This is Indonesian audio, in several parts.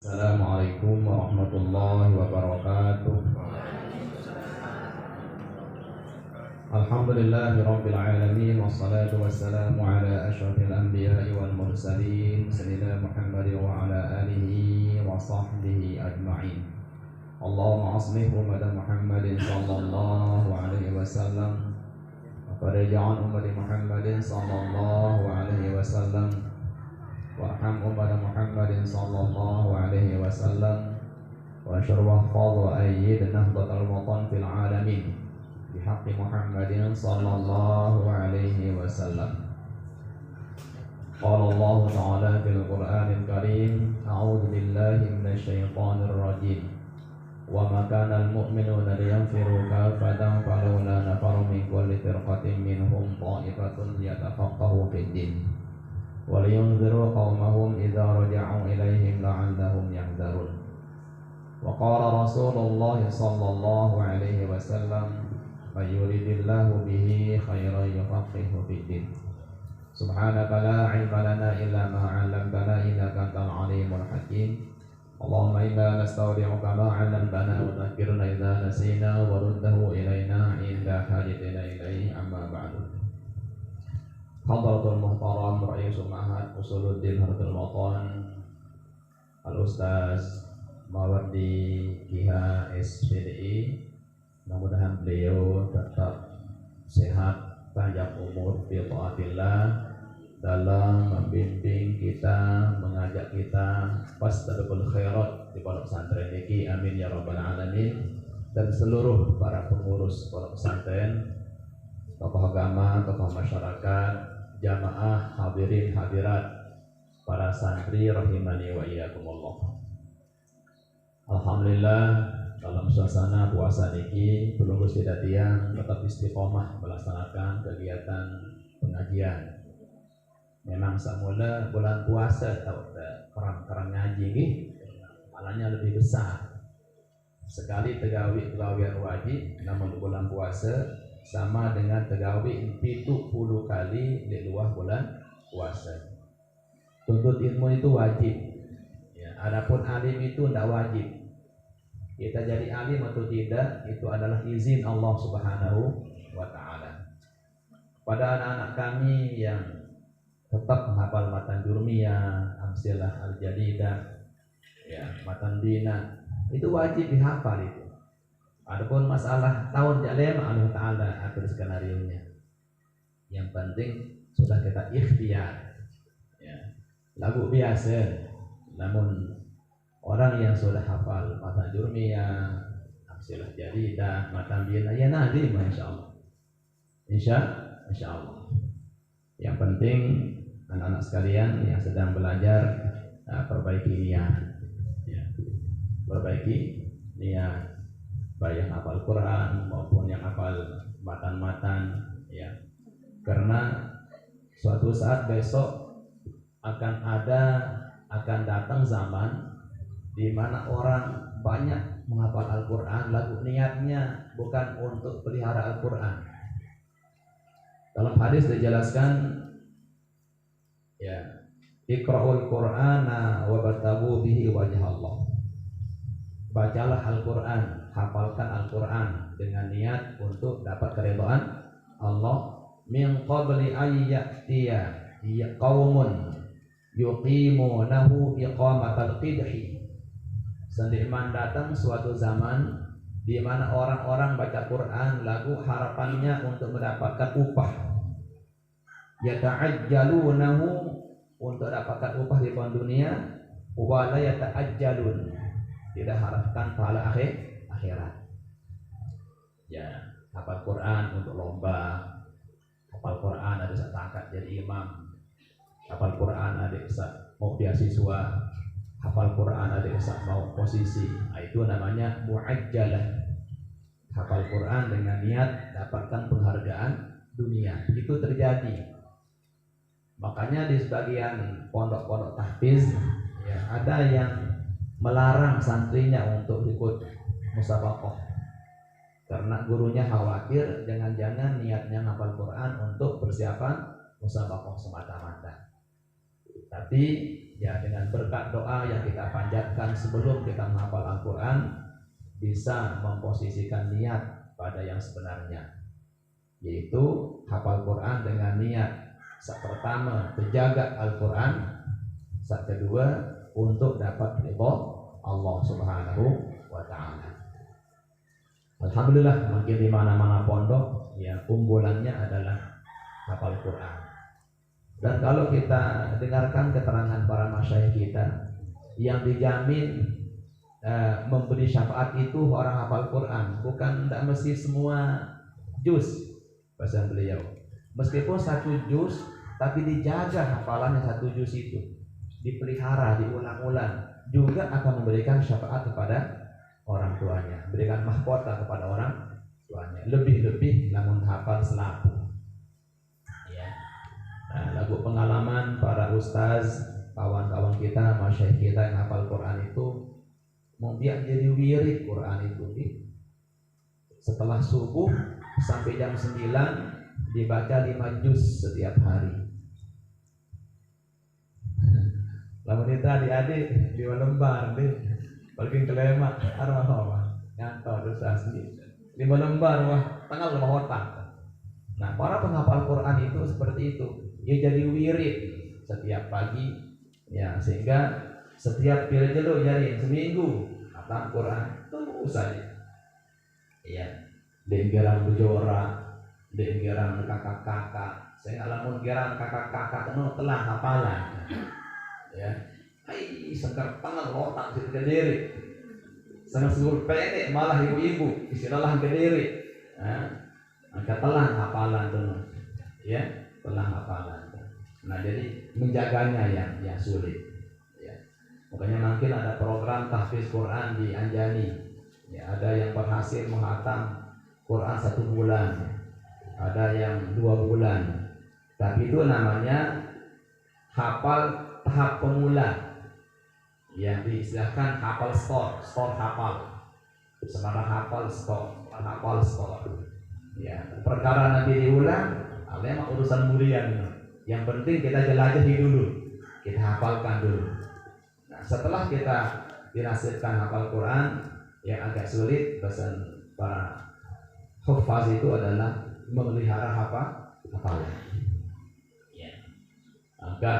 Assalamualaikum warahmatullahi wabarakatuh. Alhamdulillahi rabbil alamin, wassalatu wassalamu ala asyrafil anbiya'i wal mursalin sayyidina Muhammadin wa ala alihi wa sahbihi ajma'in. Allahumma aslih ummata Muhammadin sallallahu alaihi wasallam wa farij ummati Muhammadin sallallahu alaihi wasallam warham ummata Muhammadin sallallahu alaihi wasallam wa syarr wahfadh wa ayyid nahdatal watan fil alamin bihaqqi Muhammadin sallallahu alaihi wasallam. Qala Allah ta'ala fil Qur'anil Karim, a'udzu billahi minasy syaithanir rajim. Wa ma kana al-mu'minuna liyanfiru kaffatan falawla nafaru min kulli firqatin minhum ta'ifatun liyatafaqahu fid din وَلِيُنذِرُوا قَوْمَهُمْ إِذَا رَجَعُوا إِلَيْهِمْ لَعَلَّهُمْ يَحْذَرُونَ. وَقَالَ رَسُولُ اللَّهِ صَلَّى اللَّهُ عَلَيْهِ وَسَلَّمَ مَن يُرِدِ اللَّهُ بِهِ خَيْرًا يُفَقِّهْهُ فِي الدِّينِ. سُبْحَانَكَ لَا عِلْمَ لَنَا إِلَّا مَا عَلَّمْتَنَا إِنَّكَ أَنتَ الْعَلِيمُ الْحَكِيمُ. اللهم إنا نستودعك ما علمتنا وذكرنا إذا نسينا ورده إلينا عند حاجتنا إليه. أما بعد. Hadratul Muhtaram Ra'isul Ma'had Usuluddin Hardul Watan Al-Ustaz Mawardi Kiha SPDI, mudah-mudahan beliau tetap sehat, panjang umur fi taatillah dalam membimbing kita, mengajak kita fastabiqul khairat di pondok pesantren ini. Amin ya rabbal alamin. Dan seluruh para pengurus pondok pesantren, tokoh agama, tokoh masyarakat, jamaah, hadirin hadirat, para santri rahimani wa iyyakumullah. Alhamdulillah, dalam suasana puasa niki belum tidak tiang tetap istiqomah melaksanakan kegiatan pengajian. Memang semula bulan puasa atau kerang ngaji ini malahnya lebih besar. Sekali tegawian wajib, namun bulan puasa sama dengan tegawi 70 kali di luar bulan puasa. Tuntut ilmu itu wajib ya, adapun alim itu tidak wajib. Kita jadi alim atau tidak itu adalah izin Allah Subhanahu wa ta'ala. Pada anak-anak kami yang tetap menghafal matan jurmiyah, amsilah al-jadidah ya, matan dina, itu wajib dihafal itu. Adapun masalah tahun jalem Allah Ta'ala atur skenario-nya. Yang penting sudah kita ikhtiar ya. Lagu biasa, namun orang yang sudah hafal matan jurmiyah, amsilah jadidah, matan bina, ya nanti insya Allah. Insya Allah. Yang penting anak-anak sekalian yang sedang belajar, perbaiki niat ya. Perbaiki niat, baik yang hafal Quran maupun yang hafal matan-matan ya. Karena suatu saat besok akan datang zaman di mana orang banyak menghafal Al-Quran, lalu niatnya bukan untuk pelihara Al-Quran. Dalam hadis dijelaskan ya, Iqra'ul Qur'ana wa battagu bihi wajh Allah. Bacalah Al-Quran, hafalkan Al-Quran dengan niat untuk dapat keridhaan Allah. Min qabli ayyatiya qaumun yuqimunahu iqamatal qidhi. Sendiman datang suatu zaman di mana orang-orang baca Quran lagu harapannya untuk mendapatkan upah. Yata'ajjalunahu, untuk dapatkan upah di dunia, wa la yata'ajjalun, tidak harapkan pahala akhirat. Ya, hafal Quran untuk lomba, hafal Quran ada saat angkat jadi imam, hafal Quran ada saat mau beasiswa, hafal Quran ada saat mau posisi. Nah, itu namanya muajjalah. Hafal Quran dengan niat dapatkan penghargaan dunia. Itu terjadi. Makanya di sebagian pondok-pondok tahfiz ya, ada yang melarang santrinya untuk ikut musabaqah karena gurunya khawatir jangan-jangan niatnya hafal Quran untuk persiapan musabaqah semata-mata. Tapi ya dengan berkat doa yang kita panjatkan sebelum kita menghafal Al-Quran, bisa memposisikan niat pada yang sebenarnya, yaitu hafal Quran dengan niat saat pertama menjaga Al-Quran, saat kedua untuk dapat ridha Allah Subhanahu wa Ta'ala. Alhamdulillah, mungkin di mana-mana pondok ya unggulannya adalah hafal Quran. Dan kalau kita dengarkan keterangan para masyayikh kita, yang dijamin memberi syafaat itu orang hafal Quran, bukan tidak mesti semua juz bahasa beliau. Meskipun satu juz, tapi dijaga hafalannya satu juz itu, dipelihara, diulang-ulang, juga akan memberikan syafaat kepada orang tuanya, memberikan mahkota kepada orang tuanya. Lebih-lebih namun hafal selaku. Nah, lagu pengalaman para ustaz, kawan-kawan kita, masyayikh kita yang hafal Quran itu, mau dia jadi wirid Quran itu. Setelah subuh sampai jam 9 dibaca 5 juz setiap hari. Lalu kita adik-adik di lembar deh, bagi kelema arwah ngantor ustaz 5 lembar wah tanggal 5 otak. Nah, para penghafal Quran itu seperti itu. Dia jadi wirid setiap pagi ya, sehingga setiap pira-pira jadi seminggu hafal Quran terus saja ya, dengerang bujora, dengerang kakak-kakak, saya ngalamun gerang kakak-kakak itu telah hafalan ya, hai sengkar tangan otak situ kediri sangat seluruh pendek malah ibu-ibu istilahlah kediri angkat telah hafalan tuh ya, telah hafalan. Nah, jadi menjaganya yang sulit ya. Makanya mungkin ada program tahfiz Quran di Anjani ya, ada yang berhasil menghatam Quran 1 bulan, ada yang 2 bulan, tapi itu namanya hafal tahap pemula yang diistilahkan hafal store hafal, sementara hafal store ya, perkara nanti diulang memang urusan mulia. Yang penting kita jelajahi dulu, kita hafalkan dulu. Nah, setelah kita dinasibkan hafal Quran yang agak sulit, pesan para hufaz itu adalah memelihara hafalan. Ya. Maka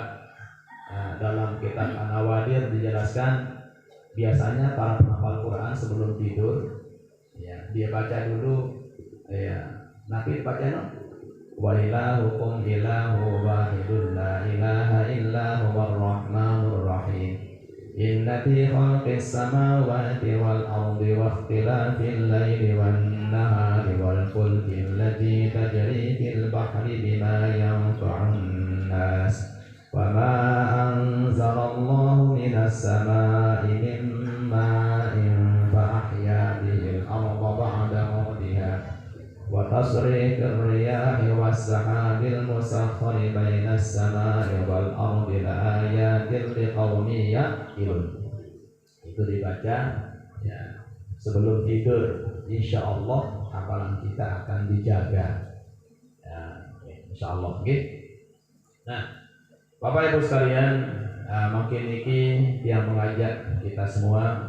dalam kitab An-Nawadir dijelaskan biasanya para penghafal Quran sebelum tidur ya, dia baca dulu ya, nanti baca wa ilahukum ilahu wahidun la ilaha illa huwar rahmanur rahim inna fi khalqis samawati wal ardi wa ikhtilafil laili wan nahari wal fulki allati tajri fil bahri bima yanfa'un nas wa ma anzalallahu minas samai min ma'in fa ahya bihil arda ba'da mawtiha wa tasrifir riyahi was-sahabil musakhkhari bainas samai wal ardi la ayatin liqaumin yaqilun. Itu dibaca ya sebelum tidur, insyaallah hafalan kita akan dijaga ya, insyaallah gitu. Nah, Bapak Ibu sekalian, mungkin ini yang mengajak kita semua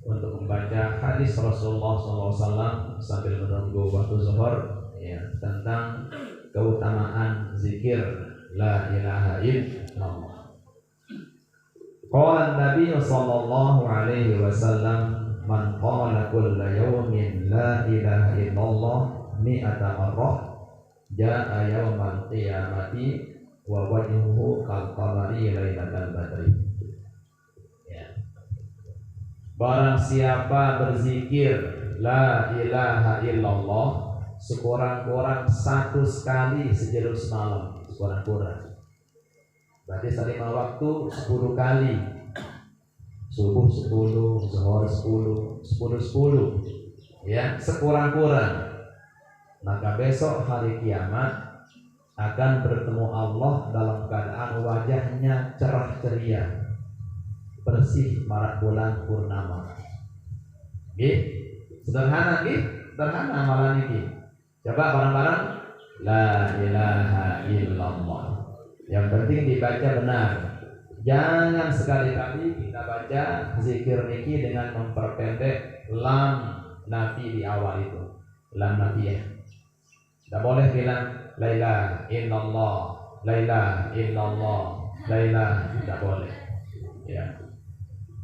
untuk membaca hadis Rasulullah SAW sambil menunggu waktu zuhur ya, tentang keutamaan zikir la ilaha illallah. Qala Nabi sallallahu alaihi wasallam, man qala kulla yawmin la ilaha illallah mi'ata marrah jaa yawmal qiyamati wa wajhuhu kal qamari lailatal badri. Barang siapa berzikir la ilaha illallah sekurang-kurang 1 kali sejauh semalam, sekurang-kurang. Berarti selama waktu 10 kali. Subuh 10, zuhur 10, 10 ya, sekurang-kurang. Maka besok hari kiamat akan bertemu Allah dalam keadaan wajahnya cerah ceria, bersih marak bulan purnama. Sederhana sederhana amalan ini. Coba bareng-bareng la ilaha illallah. Yang penting dibaca benar. Jangan sekali-kali kita baca zikir niki dengan memperpendek lam nafi di awal itu. Lam nafiyah. Tidak boleh bilang la ilaha illallah, la ilaha illallah, la ilaha, tidak boleh. Ya.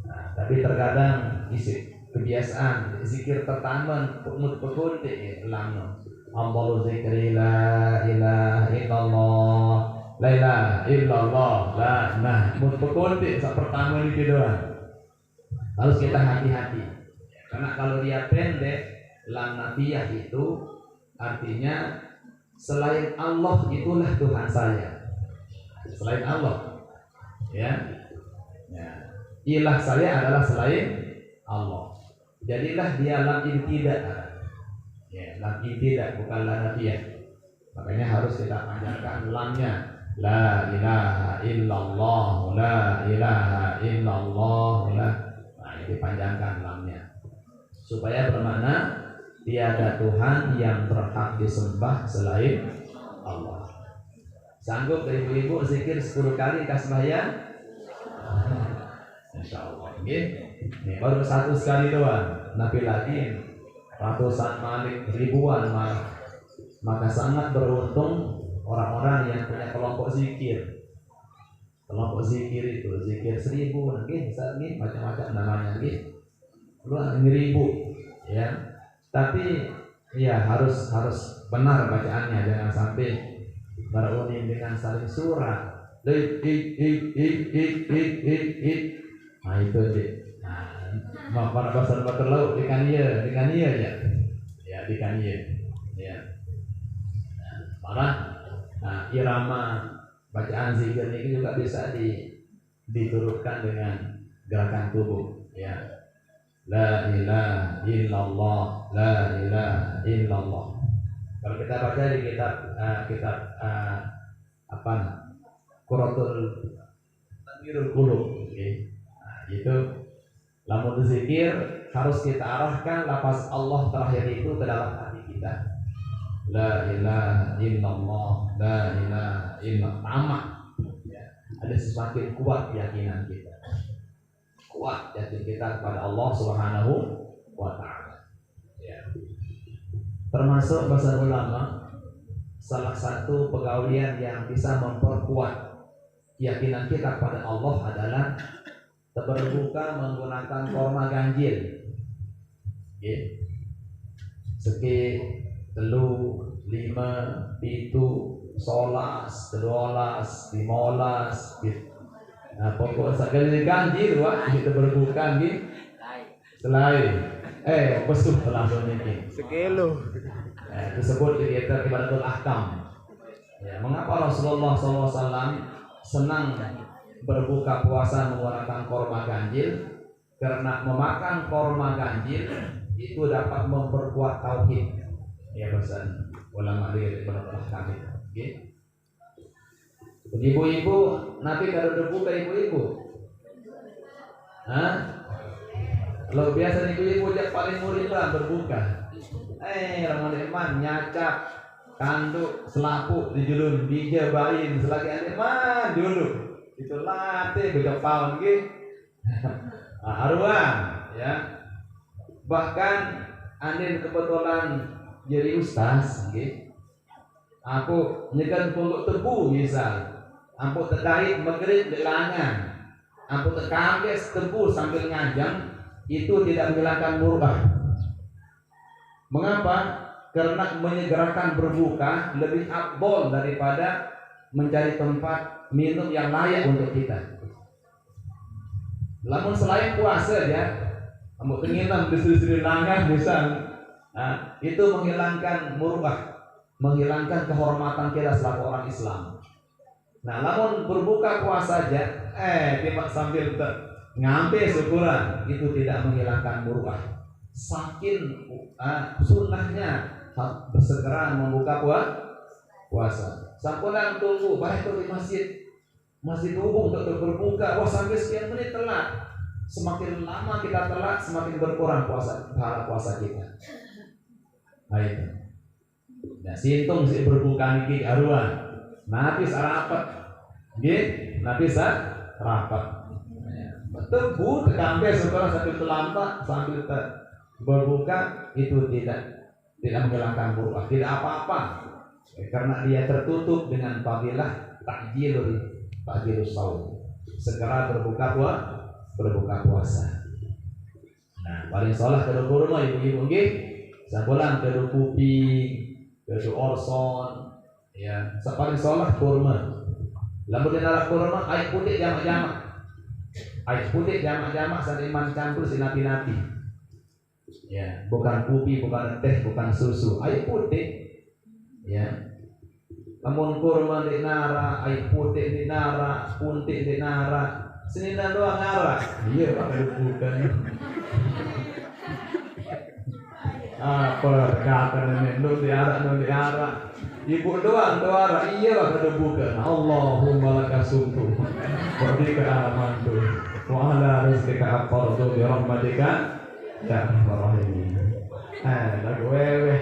Nah, tapi terkadang isi kebiasaan zikir pertama pekun lam. Allahu zikri la ilaha illallah, la ilaha illallah, la. Nah, pekun pertama ini doang. Harus kita hati-hati. Karena kalau dia pendek, lam nafiyah itu artinya selain Allah itulah Tuhan saya. Selain Allah, ya. Ilah saya adalah selain Allah. Jadilah dia lam ibtidah. Ya, lam ibtidah bukan lam nafiyah. Makanya harus kita panjangkan lamnya. La ilaha illallah, la ilaha illallah, la. Nah, ini panjangkan lamnya. Supaya bermakna tiada Tuhan yang berhak disembah selain Allah. Sanggup ibu-ibu zikir 10 kali kasbahya? Insya Allah. Ini baru satu sekali doang. Nabi lagi ratusan malik, ribuan malah. Maka sangat beruntung orang-orang yang punya kelompok zikir. Kelompok zikir itu zikir 1000 nanti bisa nih macam-macam namanya nih. Luar 1000 ya. Tapi ya harus benar bacaannya, jangan sampai beruning dengan saling surat. Nah itu deh. Nah, para bahasa laut dengan iya ya. Ya dengan iya. Ya. Nah, irama bacaan zikir ini juga bisa diturutkan dengan gerakan tubuh. Ya. La ilaha illallah, la ilaha illallah. Kalau kita baca di kitab Quratul Tanwirul Qulub, nah, itu lamun zikir harus kita arahkan lafaz Allah terakhir itu ke dalam hati kita. La ilaha illallah, la ilaha illallah. Ya, ada semakin kuat keyakinan kita. Kuat yakin kita kepada Allah Subhanahu wa ta'ala. Ya. Termasuk bahasa ulama, salah satu pegawaian yang bisa memperkuat keyakinan kita kepada Allah adalah berbuka menggunakan korma ganjil. Seki, telu, 5, 7, 11, 12, 15 gitu. Nah, pokok sekali ganjil wah kita berbuka gitu. Selain besuh langsung ini. Sekilo. Disebut di kitab Ibadatul Ahkam. Ya, mengapa Rasulullah SAW senang berbuka puasa menggunakan korma ganjil? Karena memakan korma ganjil itu dapat memperkuat tauhid. Ya, pesan ulama di Ibadatul Ahkam itu. Okay? Ibu-ibu, Nabi kalau berbuka ibu-ibu, kalau biasa ibu-ibu yang paling murid lah berbuka. Ramadan nyacap, kanduk, selapuk, dijulun, dijabain, selagi aneman dulu. Itu latih begapau gitu. Aruan, ya. Bahkan anin kebetulan jadi ustaz, gitu. Aku nyekan pondok tebu misal. Ampu terkait maghrib di langan, ampu terkambes tebu sambil ngajang, itu tidak menghilangkan murah. Mengapa? Karena menyegerakan berbuka lebih afdol daripada mencari tempat minum yang layak untuk kita. Namun selain puasa ya, ampu tenginam di sisi langan misal, itu menghilangkan murah, menghilangkan kehormatan kita selaku orang Islam. Nah, namun berbuka puasa saja, tiba sambil ngambil syukuran, itu tidak menghilangkan murwah. Saking sunnahnya bersegera membuka puasa. Sampulan tunggu, baik itu di masjid umum untuk berbuka. Wah, sampai sekian menit telat. Semakin lama kita telat, semakin berkurang pahala puasa kita. Nah itu. Nah, sintung berbuka niki aruan. Nabi sarapat, nggih, nabi rapat. Tebu kekampe setelah sambil terlambat sambil berbuka itu tidak menghilangkan muruah, tidak apa-apa, karena dia tertutup dengan fadilah takjilus saum, segera berbuka puasa. Nah, paling salah kada kurma ibu-ibu nggih, sabulan kada kuping, kada orson, ya, paling salah kurma. Lamun dina kurma air putih jamak-jamak. Air putih jamak-jamak sadiman campur sinapi-napi. Ya, bukan kopi, bukan teh, bukan susu, air putih. Ya. Lamun kurma di nara, air putih di nara, puntik di nara, senina doang nara. Iya, pakai bukan. Apa kata nenek nu diara. Ibu doang doara, iya pakai bukan. Allahumma lakasumtu. Wa bika amantu. Wa ala rizqika aqardu bi rahmatika ya rahim. Lagu wewe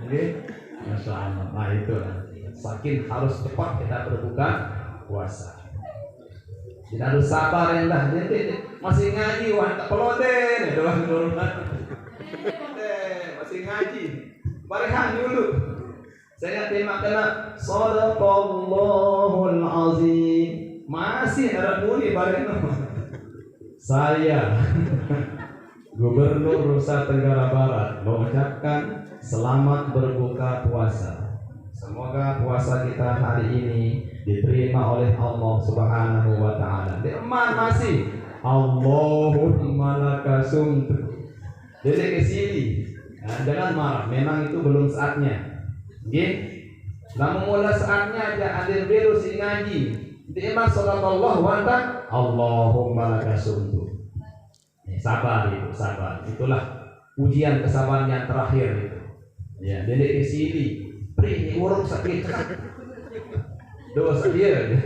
nggih. Masya Allah. Nah itu saking harus cepat kita berbuka puasa. Tidak harus sabar yang dah. Masih ngaji wah tak peloden doang doang. Masih ngaji. Barihan dulu. Saya terima kena Shadaqallahul Azim. Masih ada muni bareng. Saya Gubernur Nusa Tenggara Barat mengucapkan selamat berbuka puasa. Semoga puasa kita hari ini diterima oleh Allah Subhanahu wa taala. Diemar masih Allahumma lakasumtu. Jadi ke sini. Nah, jangan marah, memang itu belum saatnya. Nggih. Lamun mula saatnya aja adir biru si ngaji. Diemar sallallahu wa ta'ala Allahumma lakasumtu. Sabar itu, sabar. Itulah ujian kesabaran yang terakhir itu. Ya, dedek ke sini, pri urung sakit. Dosa dia.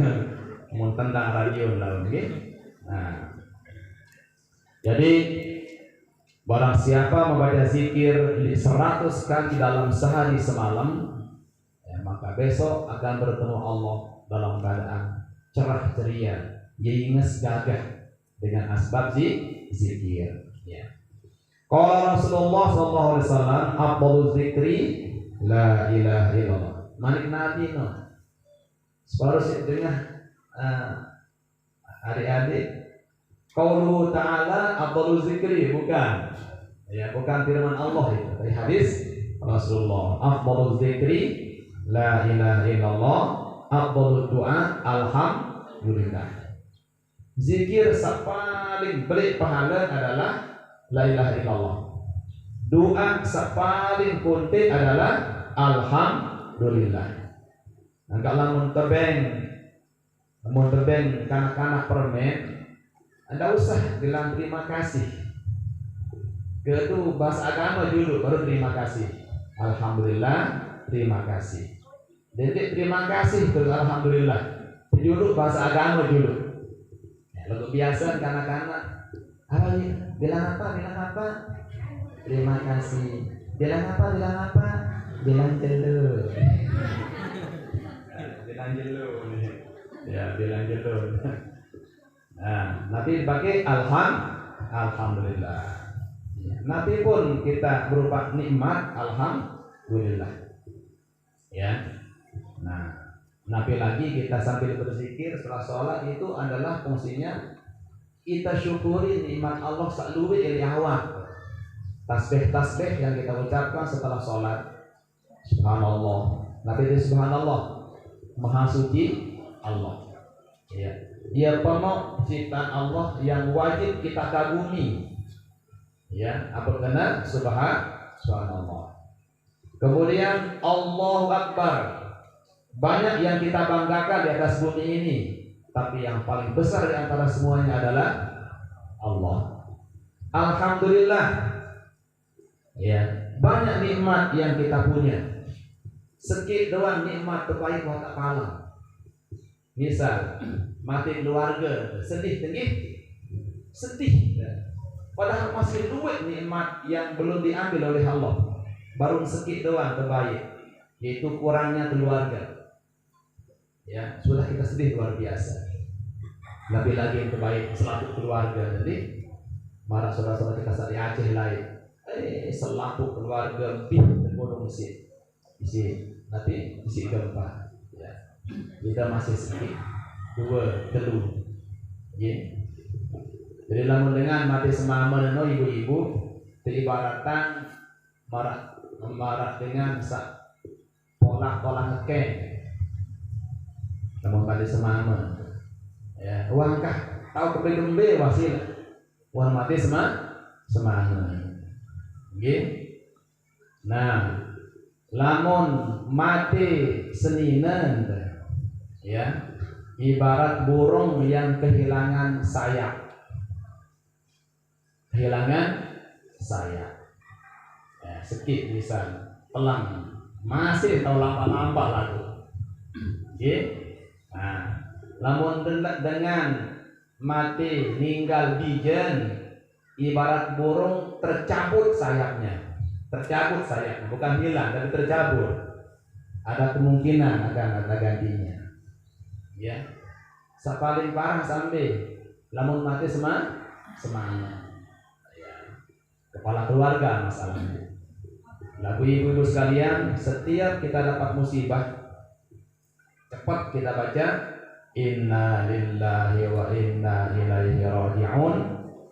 Mun tendang radio lawan nggih. Nah. Jadi barang siapa membaca zikir 100 kali dalam sehari semalam, ya, maka besok akan bertemu Allah dalam keadaan cerah ceria, yinges gagah dengan asbab zikir. Ya. Qala Rasulullah sallallahu alaihi wasallam, afdhaluz zikri la ilaha illallah. Manik nabi no. Separuh setengah adik-adik qauluhu ta'ala afdhaluz zikri bukan. Ya, bukan firman Allah itu. Dari hadis Rasulullah, afdhaluz zikri la ilaha illallah, afdhalud du'a alhamdulillah. Zikir paling beri pahala adalah la ilaha illallah. Doa paling kunti adalah alhamdulillah. Nah, kalau mun terbeng kanak-kanak permen, Anda usah bilang terima kasih. Itu bahasa agama dulu baru terima kasih. Alhamdulillah, terima kasih. Jadi terima kasih terus alhamdulillah. Dulu bahasa agama dulu. Lalu biasa kanak-kanak apa nih? Bilang apa? Terima kasih. Bilang apa? Bilang jelu. Bilang jelu. Ya, bilang jelu. Nah, nanti pakai alhamdulillah. Nanti pun kita berupa nikmat alhamdulillah. Ya. Nah, nabi lagi kita sambil berzikir setelah sholat itu adalah fungsinya kita syukuri nikmat Allah sakluwe dari awal. Tasbih yang kita ucapkan setelah sholat. Subhanallah. Nabi itu subhanallah. Maha suci Allah. Ya. Dia penuh ciptaan Allah yang wajib kita kagumi. Ya, apa kena subhanallah. Kemudian Allahu Akbar. Banyak yang kita banggakan di atas bumi ini, tapi yang paling besar di antara semuanya adalah Allah. Alhamdulillah. Ya, banyak nikmat yang kita punya. Sedikit doang nikmat terbaik buat kepala. Misal, mati keluarga, sedih. Padahal masih duit nikmat yang belum diambil oleh Allah. Baru sedikit doang terbaik, yaitu kurangnya keluarga. Ya, sudah kita sedih luar biasa. lebih lagi yang terbaik selaput keluarga. Jadi marah saudara-saudara kita saat di Aceh lain, selaput keluarga lebih gunung isi nanti isi gempa ya. Kita masih sedikit dua telu ya. Jadi lamun dengan mati semaman no ibu-ibu ibaratan marah dengan pola ngeken lamun mati semaman ya. Uangkah tahu kebelembe wasil uang mati semaman nggih. Nah, lamun mati seninen ya, ibarat burung yang kehilangan sayap. Ya, sekit bisa pelang masih tahu lampa-lampa lagu. Oke. Nah, lamun dengan mati ninggal dijen, ibarat burung tercabut sayapnya, bukan hilang tapi tercabut. Ada kemungkinan akan ada gantinya. Ya, paling parah sampai lamun mati semangat. Kepala keluarga masalahnya. Lagu ibu-ibu sekalian, setiap kita dapat musibah, cepat kita baca inna lillahi wa inna ilaihi raji'un.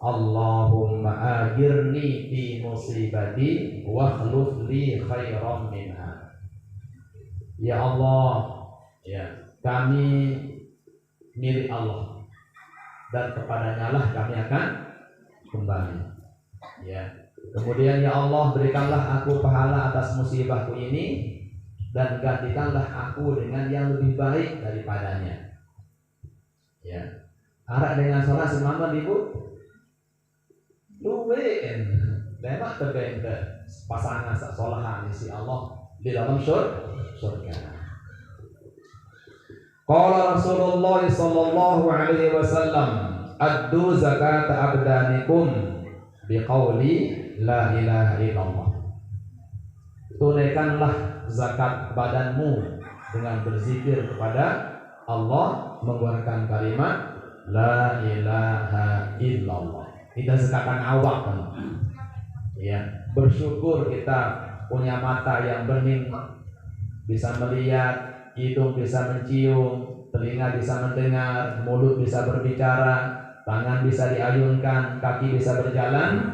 Allahumma ajirni fi musibati wa akhlif li khairan minha. Ya Allah, ya, kami milik Allah dan kepadanya lah kami akan kembali. Ya. Kemudian ya Allah, berikanlah aku pahala atas musibahku ini dan gantikanlah aku dengan yang lebih baik daripadanya. Ya. Arak dengan sholat semalam ibu. Luwen. Lemak terbenda pasangan solahan isi Allah di dalam surga. Qala Rasulullah sallallahu alaihi wasallam, addu zakat abdanikum biqauli la ilaha illallah. Tunaikanlah zakat badanmu dengan berzikir kepada Allah, mengeluarkan kalimat la ilaha illallah. Kita zakatkan awak kan? Ya, bersyukur kita punya mata yang bening, bisa melihat, hidung bisa mencium, telinga bisa mendengar, mulut bisa berbicara, tangan bisa diayunkan, kaki bisa berjalan.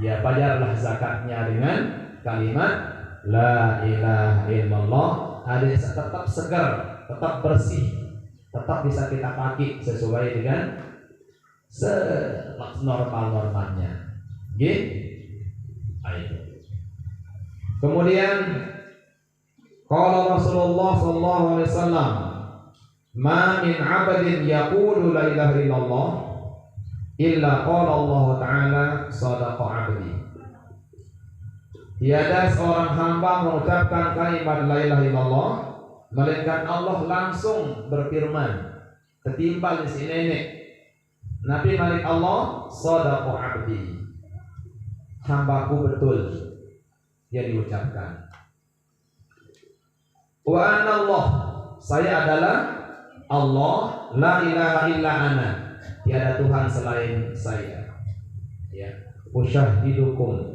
Ya, bayarlah zakatnya dengan kalimat la ilaha illallah. Hadis tetap segar, tetap bersih, tetap bisa kita pakai sesuai dengan normal-normalnya. Gitu. Kemudian qala Rasulullah sallallahu alaihi wasallam, ma min 'abdin yaqulu la ilaha illallah illa qala Allah Ta'ala sadaqa 'abdi. Tiada seorang hamba mengucapkan kalimat la ilaha illallah melainkan Allah langsung berfirman, ketimbal di sini nenek Nabi Malik Allah, sadaqa 'abdi, hambaku betul yang diucapkan. Wa ana Allah, saya adalah Allah, la ilaha illa ana, tiada Tuhan selain saya. Ya, usyahidukum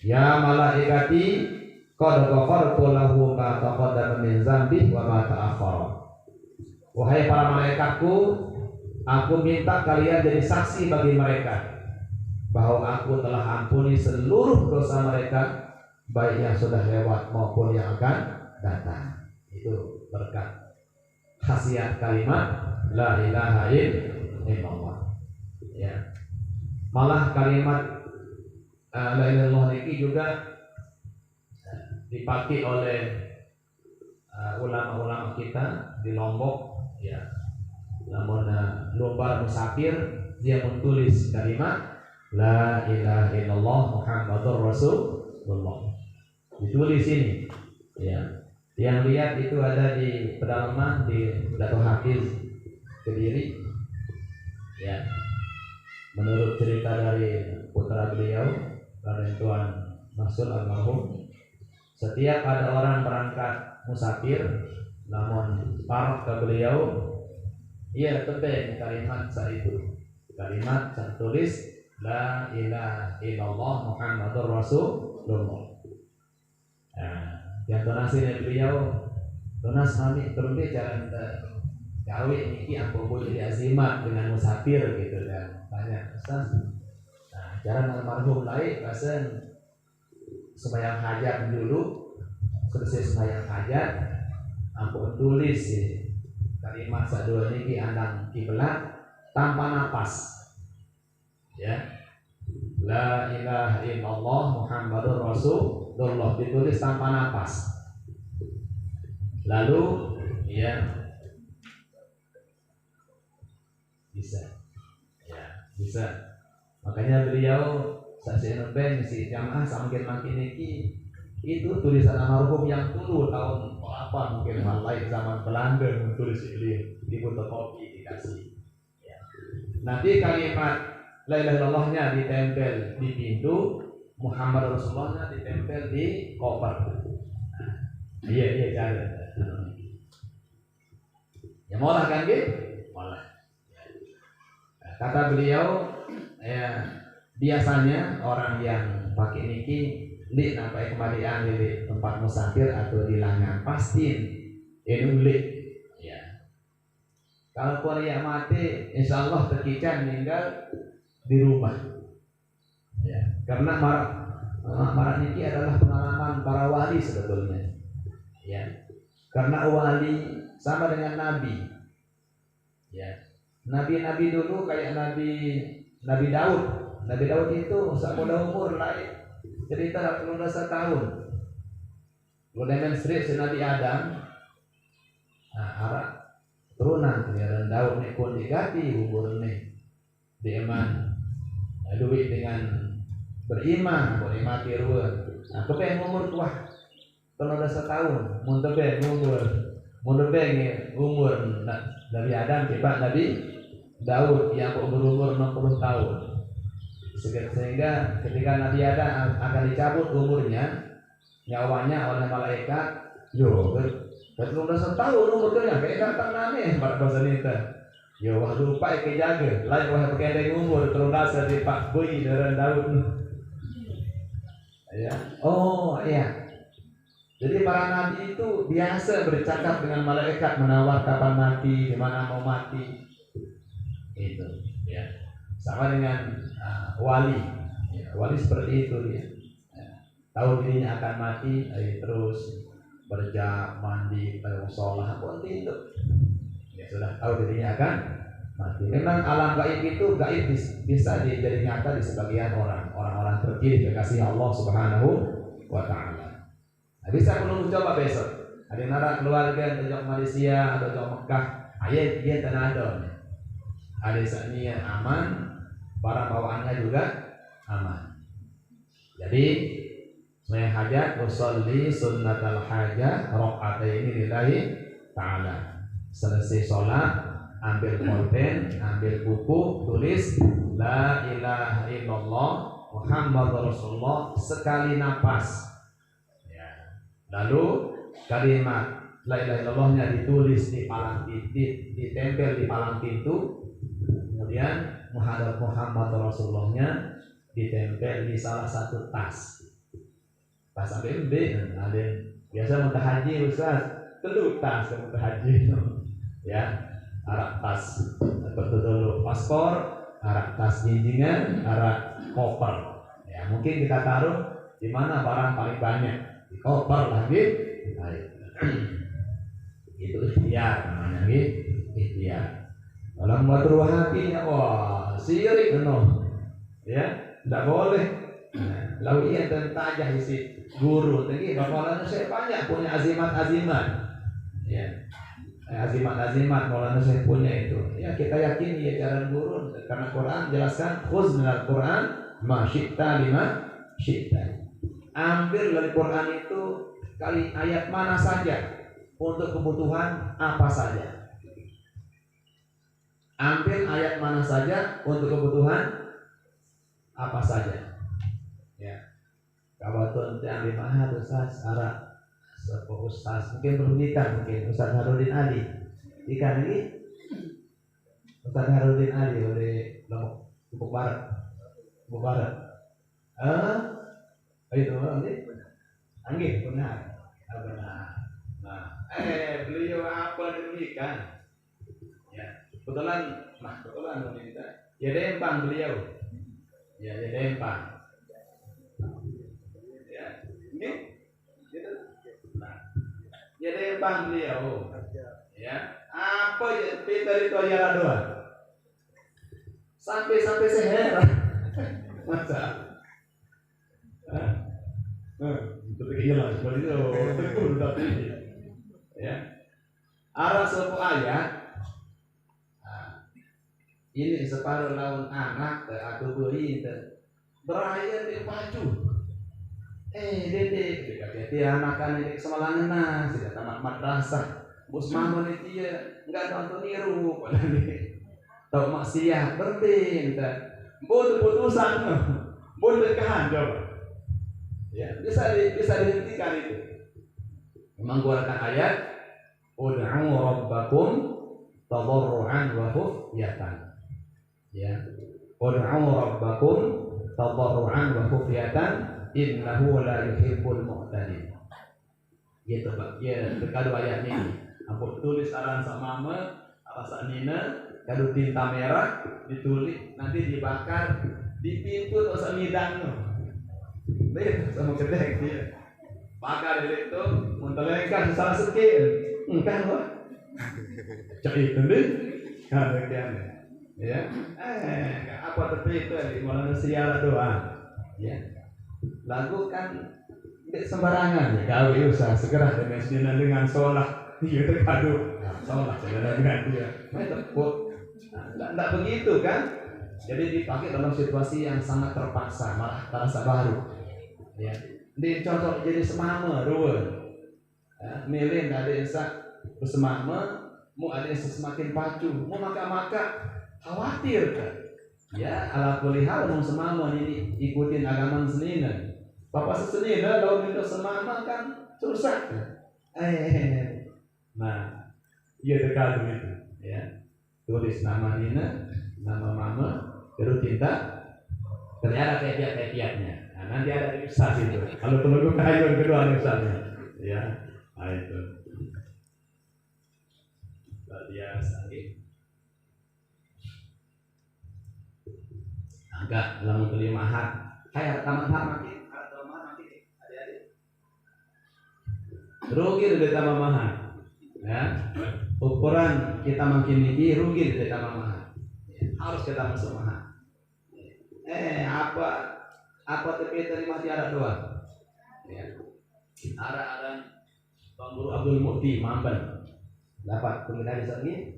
ya malaikati qad ghafartu lahu ma taqaddama min dzambi wa ma ta'akhkhara. Wahai para malaikatku, aku minta kalian jadi saksi bagi mereka bahwa aku telah ampuni seluruh dosa mereka, baik yang sudah lewat maupun yang akan datang. Itu berkat khasiat kalimat la ilaha illallah. Ya. Malah kalimat la ilaha illallah ini juga dipakai oleh ulama-ulama kita di Lombok. Ya. Namun lomba musafir dia menulis kalimat la ilaha illallah Muhammadur Rasulullah. Ditulis ini. Ya. Yang lihat itu ada di pedalaman di Dato' Hafiz Kediri. Ya. Menurut cerita dari putra beliau, Raden Tuan Masul almarhum, setiap ada orang berangkat musafir namun parah ke beliau, Iya tebel kalimat saat itu. Kalimat tertulis La ilaha illallah Muhammadur Rasulullah. Nah, yang donasi beliau donas kami terus cara gawe niki ampun jadi azimat dengan musafir gitu kan banyak Ustaz. Nah, cara almarhum lain pasen sembahyang hajat dulu, selesai sembahyang hajat ampun tulis kalimat sadua niki andang kiblat tanpa napas. Ya. La ilaha illallah Muhammadur Rasulullah ditulis tanpa napas. Lalu ya bisa. Ya, bisa. Makanya beliau saksikan si jamaah makin niki itu tulisan almarhum yang dulu tahun apa mungkin mulai zaman Belanda menulis beliau di fotokopi dikasih. Ya. Nanti kalimat la ilaha illallahnya ditempel di pintu, Muhammad Rasulullahnya ditempel di koper. Iya cara. Ya molah kan gitu? Molah. Kata beliau, ya biasanya orang yang pakai niki di sampai kembalian di tempat musafir atau di langan pastiin ini ulik. Ya. Kalau Korea mati, insya Allah terkican meninggal di rumah. Ya. Karena marak niki adalah pengalaman para wali sebetulnya. Ya. Karena wali sama dengan nabi. Ya. Nabi-nabi dulu kayak Nabi Daud. Nabi Daud itu semudah umur lain cerita 18 tahun. Kemudian istri Nabi Adam, arah turunan kemudian Daud nih pun diganti umur nih diiman, duit dengan beriman boleh mati ruang. Nah, kepengen umur tua 18 tahun, mun umur Nabi Adam tiba Nabi Daud yang berumur 60 tahun. Sehingga ketika Nabi Adam akan dicabut umurnya, nyawanya oleh malaikat, yo, 18 tahun umurnya kayak datang nane pada bahasa nita. Yo, wah lupa ke jaga, lain wah pakai ada umur 18 di Pak Boy dan Daud. Ya, oh iya. Jadi para nabi itu biasa bercakap dengan malaikat menawar kapan mati, di mana mau mati. Itu, ya. Sama dengan wali. Ya, wali seperti itu dia. Ya. Tahu dirinya akan mati, terus berjak mandi, sholat, pun itu. Ya sudah tahu dirinya akan mati. Memang alam gaib itu gaib bisa jadi nyata di sebagian orang-orang terpilih kekasih Allah Subhanahu wa Ta'ala. Nah, bisa menunggu coba besok. Ada yang narak keluarga atau Malaysia atau Mekah, ayat dia tanah ada saatnya aman, para bawaannya juga aman. Jadi sembahyang hajat usolli sunnatal hajat rakaataini lillahi ta'ala. Selesai sholat, ambil pulpen, ambil buku, tulis la ilaha illallah Muhammadur Rasulullah sekali napas. Ya. Lalu kalimat la ilaha illallahnya ditulis di palang ditempel di palang pintu. Kemudian Muhammad Rasulullahnya ditempel di salah satu tas. Tas ABB, ada yang biasa muntah haji Ustaz, tentu tas muntah haji. Ya, arak tas seperti dulu paspor, arak tas jinjingan, arak koper. Ya, mungkin kita taruh di mana barang paling banyak di koper lagi. Nah, itu ikhtiar namanya, ikhtiar. Kalau mau teruah hatinya, wah sirik no, ya, tidak boleh. Lalu ia tentajah isi guru, tadi Maulana saya banyak punya azimat, ya, azimat Maulana saya punya itu. Ya kita yakin ya cara guru karena Quran jelaskan khuz minal Quran ma syi'ta lima syi'ta. Ambil dari Quran itu kali ayat mana saja untuk kebutuhan apa saja. Ambil ayat mana saja untuk kebutuhan apa saja. Ya. Kalau tuan yang dimana Ustaz Arab, Ustaz mungkin pendidikan, mungkin Ustaz Harudin Ali. Ikan ini Ustaz Harudin Ali oleh Lombok Barat. Lombok Barat. Itu Anggih benar. Benar. Nah, beliau apa demikian? Ya, kebetulan kita. Ya Dempang beliau. Ya Dempang. Ya, ini gitu. Nah, ya Dempang beliau. Ya, apa ya dari Toyara doang. Sampai saya heran. Masa? Itu jelas seperti itu. Tegur tapi ya. Arah suatu ayat. Ini separuh laun anak atau beri berayat di baju. Dedek, dia anak-anak ini semalangan sudah tamat madrasah. Bos mama ini dia enggak nonton niru padahal dia tahu maksiat bertin bodoh putusan bodoh kehanjau ya bisa dihentikan itu. Memang keluarkan ayat ud'u rabbakum tadarruan wa khufyatan ya ud'u rabbakum tadarruan wa khufyatan innahu la yuhibbul mu'tadin gitu Pak ya terkadu ayat ini aku tulis aran sama mama alasan nina kado tinta merah ditulis nanti dibakar di pintu atau semidang lihat sama kedek dia bakar itu mentelengkan salah sekil kan loh cek itu deh ada kian ya apa tapi itu di mana siara doang ya lakukan tidak sembarangan ya gawe usaha segera dengan sholat iya terkadu sholat dengan dia tidak begitu kan jadi dipakai dalam situasi yang sangat terpaksa malah terasa baru ya dicontoh jadi semama ruwen milih ada yang bersemama mau ada yang semakin pacu mau maka khawatir kan ya ala kulli hal mau semama ini ikutin agama seninan bapak seseninan kalau minta semama kan susah nah iya terkadang itu ya tulis nama Nina nama mama baru cinta ternyata tepiat-tepiatnya nah, nanti ada ilustrasi itu kalau perlu kayu kedua ilustrasinya ya nah itu luar biasa agak dalam kelimahan kayak tamat makin atau makin adik-adik rugi dari tamat mahal ya ukuran kita makin tinggi rugi dari tamat mahal ya, harus kita masuk mahal apa tapi terima tiara doang ya arah Bang Guru Abdul Mukti Mamban dapat pengenal ini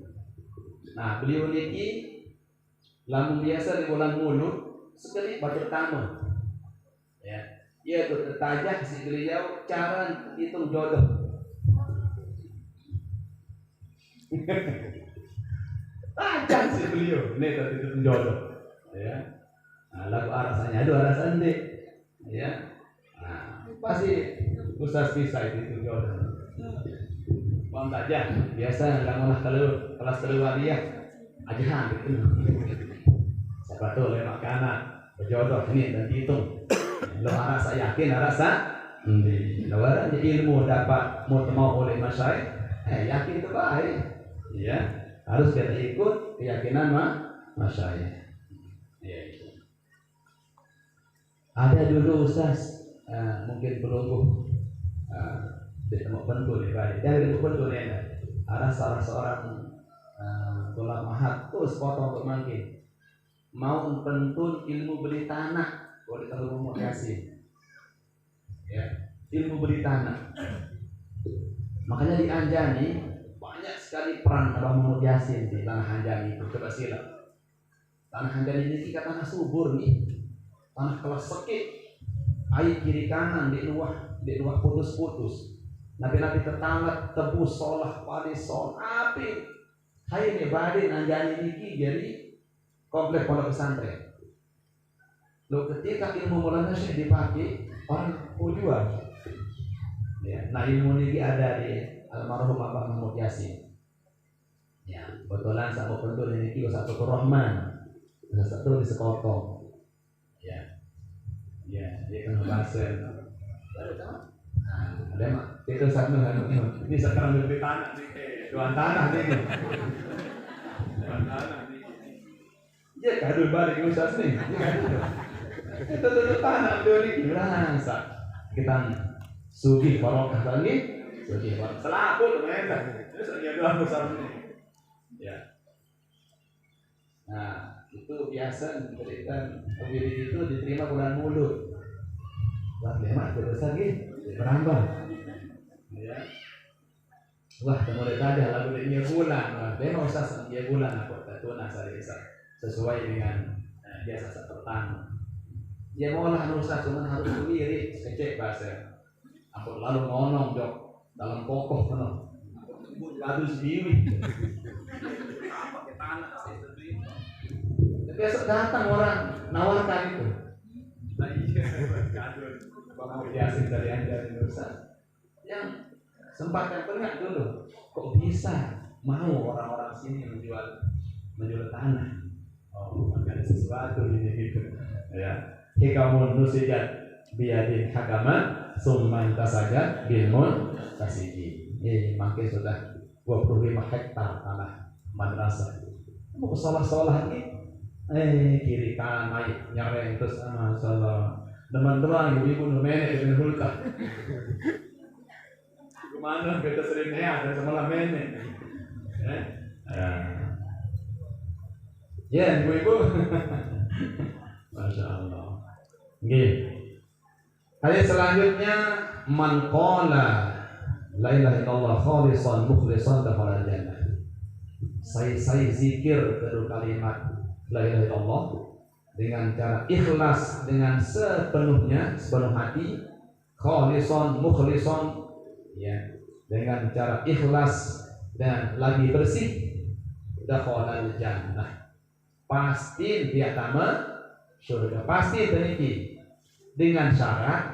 nah beliau niki lamun biasa di bulan mulut sekali baca tamu ya ia tertajak si beliau cara hitung jodoh tajam si beliau ini tadi hitung jodoh ya nah, lagu arasannya aduh arasan deh ya nah, pasti Ustaz bisa itu jodoh bang tajam biasa nggak mau kelas keluar dia ajahan gitu siapa tuh lewat kanan berjodoh ini dan dihitung lo rasa yakin rasa lo ada ilmu dapat mau oleh masyarakat yakin itu baik ya harus kita ikut keyakinan masyarakat ya itu ada dulu Ustaz mungkin pelungguh tidak pentul ya dari pentul ya ada salah seorang tulak mahat terus potong untuk mangkin mau pentun ilmu beli tanah boleh tahu mau kasih ya ilmu beli tanah makanya di Anjani banyak sekali peran Abah Muhammad Yasin di tanah Anjani itu coba silam tanah Anjani ini kita tanah subur nih tanah kelas sekit air kiri kanan di luar putus-putus nabi-nabi tetangga tebus solah padi sol api hai ini badin Anjani ini jadi komplek pondok pesantren. Lo ketika ilmu mulanya sih dipakai orang jual. Ya, nah ilmu ini ada di almarhum Abah Muhammad Yasin. Ya, kebetulan satu pendul ini kilo satu Rahman, satu di sekotong. Ya, ya, dia kan bahasa. Nah, ada mak, itu satu ini sekarang lebih tanah nih, doan tanah nih, doan tanah nih. Ya, kado balik usas nih, itu tanah beli rasa kita sugi barokah lagi, sugi barokah selaput mereka, itu sebenarnya doang besar nih. Ya. Nah, itu biasa cerita wirid itu diterima bulan mulut. Wah, lemak besar gitu, berambang. Ya. Wah, kemudian tadi lagu ini bulan, memang usah dia bulan aku tatuna sarisa sesuai dengan biasa pertama. Dia mau lah nusa cuma harus wirid kecek bahasa. Aku lalu ngonong jok dalam kokoh penuh. Lalu sendiri. Besok datang orang nawarkan itu. Kalau biasa dari Anda di Nusa, yang sempat yang pernah dulu, kok bisa mau orang-orang sini menjual tanah? Oh, maka ada sesuatu ini gitu. Ya, hikamun nusijat biadin hakama, summan tasajat bilmun tasiji. Makin sudah 25 hektar tanah madrasah. Mau sekolah-sekolah ini kiri kanan naik nyareng terus sama salah teman-teman ibu nenek dengan hulka kemana kita sering ada sama nenek ya ibu Masya Allah. Hadis selanjutnya man qala la ilaha illallah khalisan mukhlisan dakhala jannah. Saya zikir kedua kalimat la ilaha illallah dengan cara ikhlas dengan sepenuhnya, sepenuh hati, khalisan mukhlison, ya, dengan cara ikhlas dan lagi bersih, dakhala jannah, pasti dia tama surga, pasti teniki dengan syarat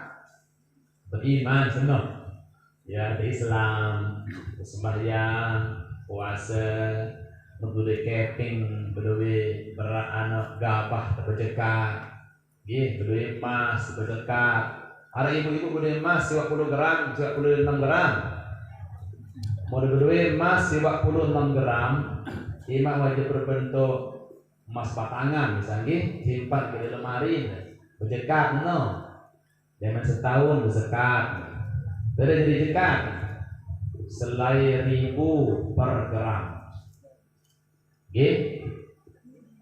beriman senang, ya, Islam, sembahyang, puasa, berdua keping, berdua berat anak gabah terberjekat, berdua emas terberjekat. Ada ibu-ibu berdua emas 20 gram, 26 gram. Mau berdua emas 26 gram, imam wajib berbentuk emas batangan, misalnya simpan di lemari, berjekat, no. Jangan setahun bersekat, tidak jadi jekat, selai 1000 per gram.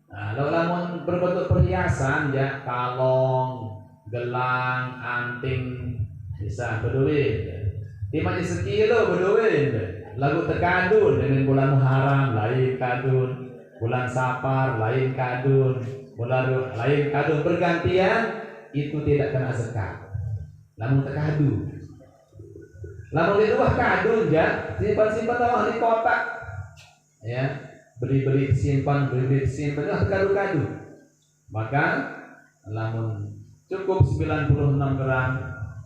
Nah, kalau lamun berbentuk perhiasan ya, kalong, gelang, anting bisa berduit. Timanya sekilo berduit. Lagu tekadun dengan bulan Muharram lain kadun, bulan Safar lain kadun, bulan lain kadun, bergantian, itu tidak kena zakat. Lamun tekadu. Lamun di rumah kadun ya, simpan-simpan awal di kotak. Ya. Beli-beli simpan, beli-beli simpan, kadu-kadu. Maka lamun cukup 96 gram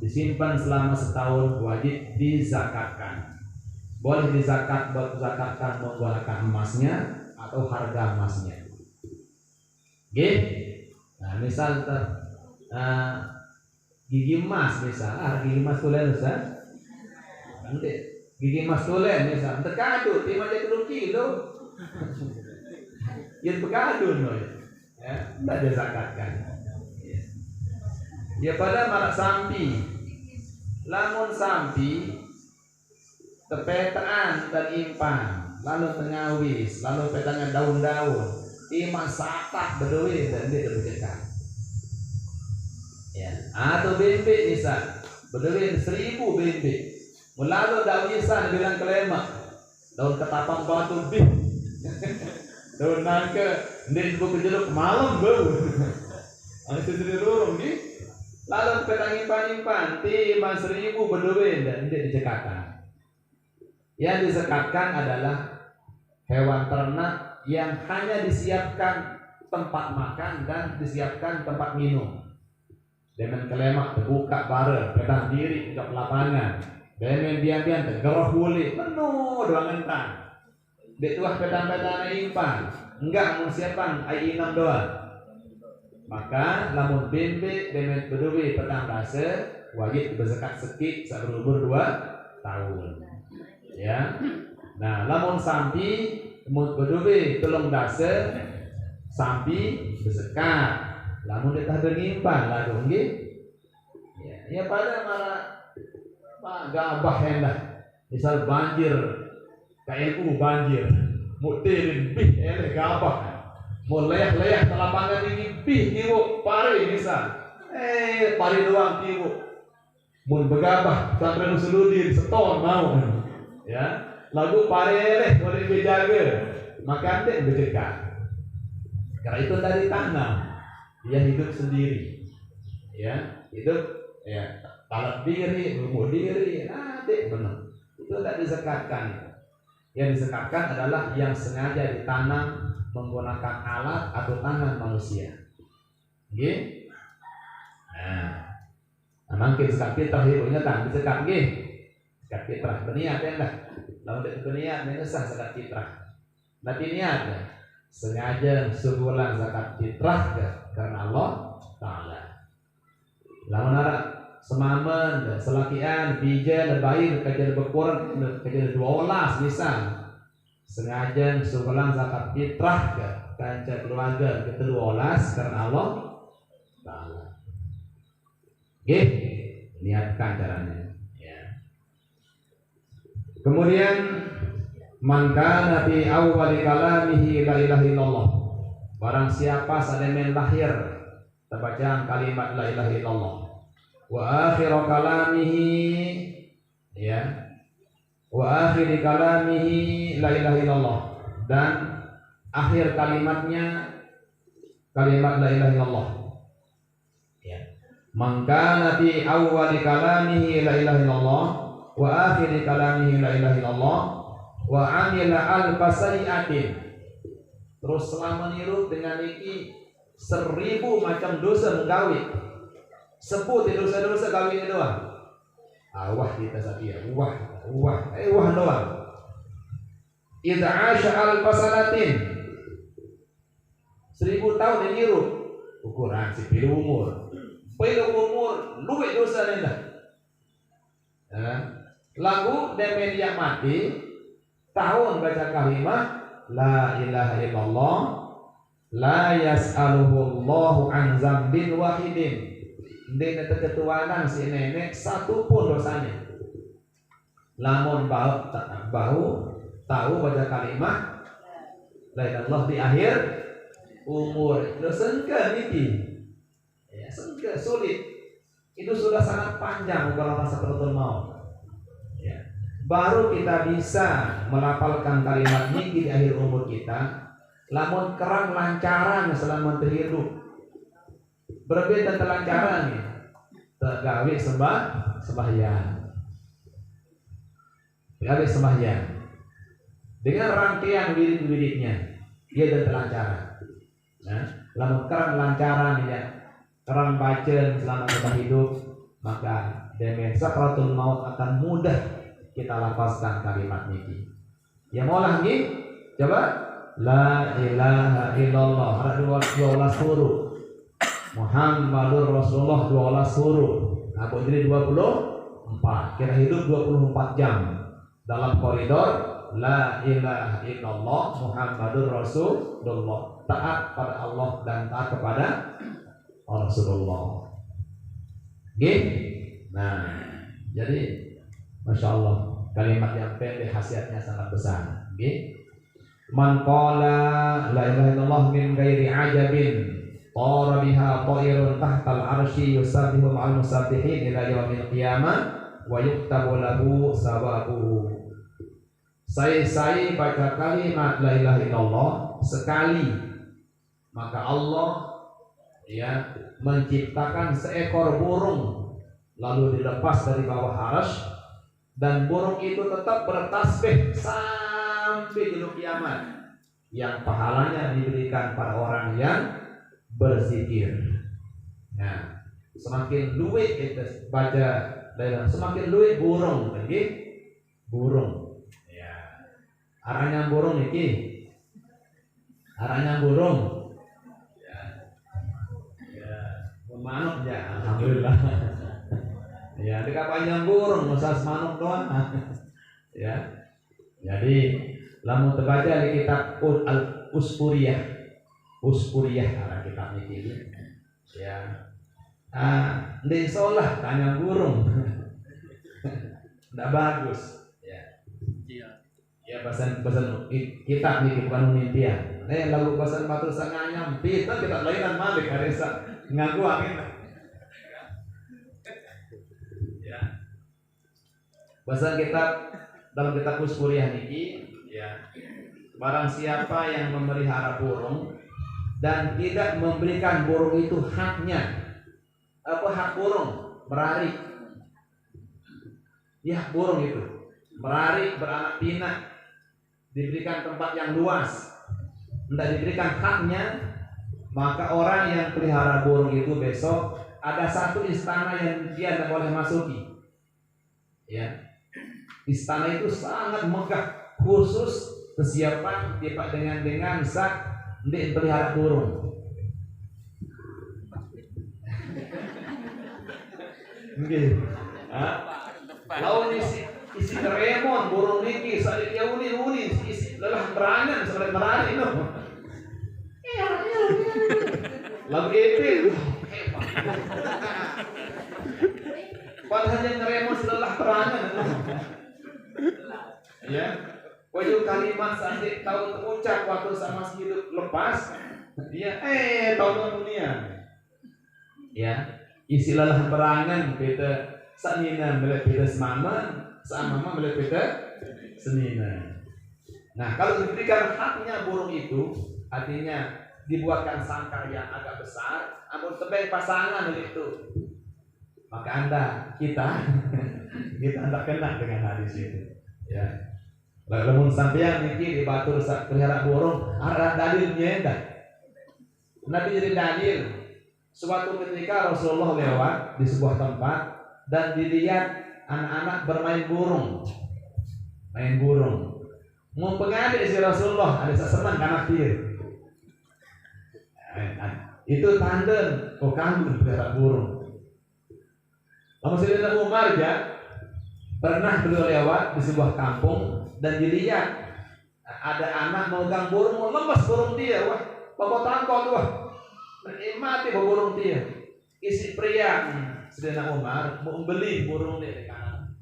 disimpan selama setahun, wajib dizakatkan. Boleh zakatkan menggunakan emasnya atau harga emasnya. Nah, misal gigi emas misal, gigi emas tulen misal, nanti gigi emas tulen misal, terkadu, timah jadi kilo. Yang bekadun ya, tidak dizakatkan. Ya pada marak sampi, lamun sampi tepetaan dan impan, lalu tengawis, lalu petangan daun-daun, imah satak berduit dan dia terbejekan. Ya, atau bembe bisa berduit 1000 bembe, melalui daun isan bilang kelema, daun ketapang batu bim. Daun nangka, ndek buku jeruk malam bau. Anu sediri lorong ni. Lalu petang impan-impan, timah 1000 berduit dan ndek dicekatkan. Yang disekatkan adalah hewan ternak yang hanya disiapkan tempat makan dan disiapkan tempat minum. Dengan kelemak terbuka bareng, petang diri ke lapangan. Dengan bian-bian tergerah kulit, penuh doang entang. Dek tuah petang-petang impan, enggak musiapan ai inam doang. Maka lamun bembe demet beduwi petang dase wajib berzakat sekit saberumur 2 tahun. Ya. Nah, lamun sampi mun beduwi telung dase sampi berzakat. Lamun detah ngimpan lagu nggih. Ya pada marah Pak gabah hendak. Misal banjir KNU banjir, mutirin bih eleh gabah, mau leyak lapangan ini bih tiwuk pari misal, pari doang tiwuk, mau begabah sampai nusuludin seton mau, ya, lagu pari eleh boleh dijaga, maka ente berdekat, karena itu dari tanam, dia hidup sendiri, ya, hidup, ya, talat diri, umur diri, nanti benar, itu tidak dizakatkan. Yang disekatkan adalah yang sengaja ditanam menggunakan alat atau tangan manusia. Nggih. Nah, mungkin sekat fitrah ibunya tak disekat nggih. Sekat fitrah berniat ya enggak? Lalu dia berniat menyesah sekat fitrah. Tapi niat ya. Sengaja sebulan zakat fitrah karena Allah Taala. Lamun ara semamen, selakian, bija, lebahin, kerja berkurang, kerja 12 misal sengaja sebulan zakat fitrah ke kanca keluarga ke-12 karena Allah Ta'ala. Oke, niatkan caranya ya. Kemudian man kana fi awwali kalamihi la ilaha illallah. Barang siapa sademen lahir terbacaan kalimat la ilaha illallah wa akhir kalamihi ya wa akhir kalamihi la ilaha illallah dan akhir kalimatnya kalimat la ilaha illallah ya maka nabi awal kalamihi la ilaha illallah wa akhir kalamihi la ilaha illallah wa amila al-fasai'atin terus selama niru dengan iki 1000 macam dosa menggawe sebut dosa-dosa kawin doang. Wah kita saja, wah doang. Idza asha al-fasanatin 1000 tahun diniru ukuran si pilu umur. Pilu umur luwe dosa nenda. Lagu demen yang mati tahun baca kalimat la ilaha illallah la yas'aluhu Allahu an dzambin wahidin. Dene ketuanan si nenek satu pun dosanya. Lamun bau tahu baca kalimat la ilaha illallah di akhir umur. Itu sengke niki. Ya, sengke sulit. Itu sudah sangat panjang kalau masa perutun mau. Ya. Baru kita bisa melafalkan kalimat niki di akhir umur kita. Lamun kerang lancaran selama terhidup. Berbeda telancaran nih, tergawe sembahyang, tergawe sembahyang dengan rangkaian wirid-wiridnya dia dan telancaran. Nah, lamun kerang lancaran ya, kerang baca selama kita hidup, maka demi sakratul maut akan mudah kita lafazkan kalimat niki. Ya mau lagi, coba la ilaha illallah ada 12 huruf. Muhammadur Rasulullah 12 huruf. Aku jadi 24. Kita hidup 24 jam dalam koridor la ilaha illallah Muhammadur Rasulullah. Taat pada Allah dan taat kepada Rasulullah. Oke? Nah, jadi Masya Allah kalimat yang pendek khasiatnya sangat besar. Oke? Man qala la ilaha illallah min ghairi ajabin qara biha ta'irun tahtal arsy yusabbihu ma'al musabbihin ila yaumil qiyamah wa yuktabu lahu sawabuhu. Saya baca kalimat la ilaha illallah sekali, maka Allah ya menciptakan seekor burung lalu dilepas dari bawah arsy dan burung itu tetap bertasbih sampai di kiamat yang pahalanya diberikan pada orang yang berzikir. Nah, semakin luwih kita baca dalam semakin luwih burung lagi burung. Ya. Arahnya burung niki. Arahnya burung. Ya. Ya, manuk ya, alhamdulillah. Ya, di kapalnya burung, masa manuk doang. Ya. Jadi, lamun terbaca di kitab Al-Usfuriyah. Usfuriyah arah kitab niki. Ya. Di seolah tanya burung. Tidak bagus. Ya pesan kitab nih bukan unimpian. Lalu pesan batu sangat nyampi kita lainan malik harisa ngaku angin. Ya. Pesan kitab dalam kitab Usfuriyah niki ya. Barang siapa yang memelihara burung dan tidak memberikan burung itu haknya. Apa hak burung? Merari. Ya burung itu merari, beranak pinak, diberikan tempat yang luas, tidak diberikan haknya, maka orang yang pelihara burung itu besok ada satu istana yang dia tidak boleh masuki. Ya, istana itu sangat megah, khusus kesiapan dipak dengan sak untuk pelihara burung. Mungkin, lawan isi remon burung niki saat dia uni isi lelah berangan seperti merari no. Lagu itu padahal yang remon lelah berangan ya. Wajib kalimat saat tahu terucap waktu sama hidup lepas dia tahu dunia ya. Isi lelah berangan beda sanina melihat beda semaman sama mama melihat beda senina. Nah kalau diberikan haknya burung itu artinya dibuatkan sangkar yang agak besar, namun tebing pasangan itu, maka kita anda kena dengan hadis itu. Ya. Lamun sampeyan niki dibatur pelihara burung, arah dalilnya dah. Nabi jadi dalil. Suatu ketika Rasulullah lewat di sebuah tempat dan dilihat anak-anak bermain burung, main burung. Mau pengadik si Rasulullah ada sesenang karena dia. Itu tanda kamu pelihara burung. Lalu Sayyidina Umar ya pernah beliau lewat di sebuah kampung dan dilihat ada anak memegang burung, mau lepas burung dia, wah, bapak tangkap wah, menikmati burung dia. Isi pria Sayyidina Umar mau beli burung dia kan.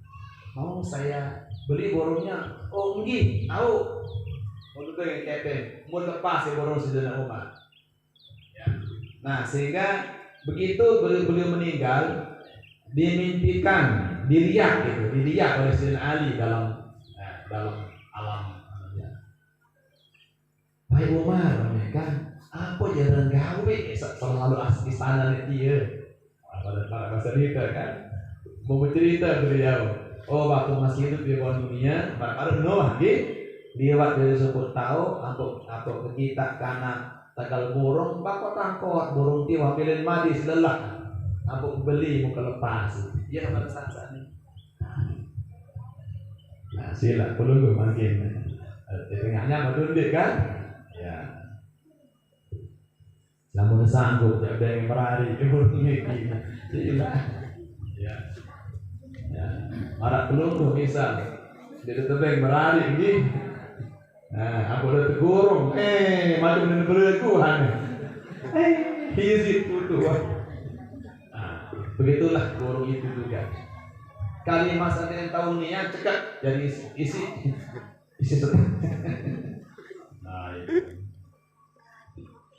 Mau saya beli burungnya. Oh nggih, tahu. Mau tuh yang kepeng, mau lepas ya burung Sayyidina Umar. Ya. Nah, sehingga begitu beliau meninggal dimimpikan, dilihat oleh Sayyidina Ali dalam alam alamnya. Wahai Umar, kan apa jalan gawe selalu istana dia. Pada masa cerita kan mau bercerita beliau waktu masih hidup di bawah dunia baru Noah dia waktu disebut tahu untuk kita karena tagal burung bakal tangkot burung dia wakilin madis lelah untuk beli mau kelepas ya pada saat ini nah sila perlu makin tengahnya berduduk kan ya namun sanggup ada yang merari ya, marak peluru misal dia tebing merari ini, nah aku udah tegurung, macam dengan berleguhan, hizib tuh, nah begitulah burung itu juga. Kalimat yang tahu niat cekak jadi isi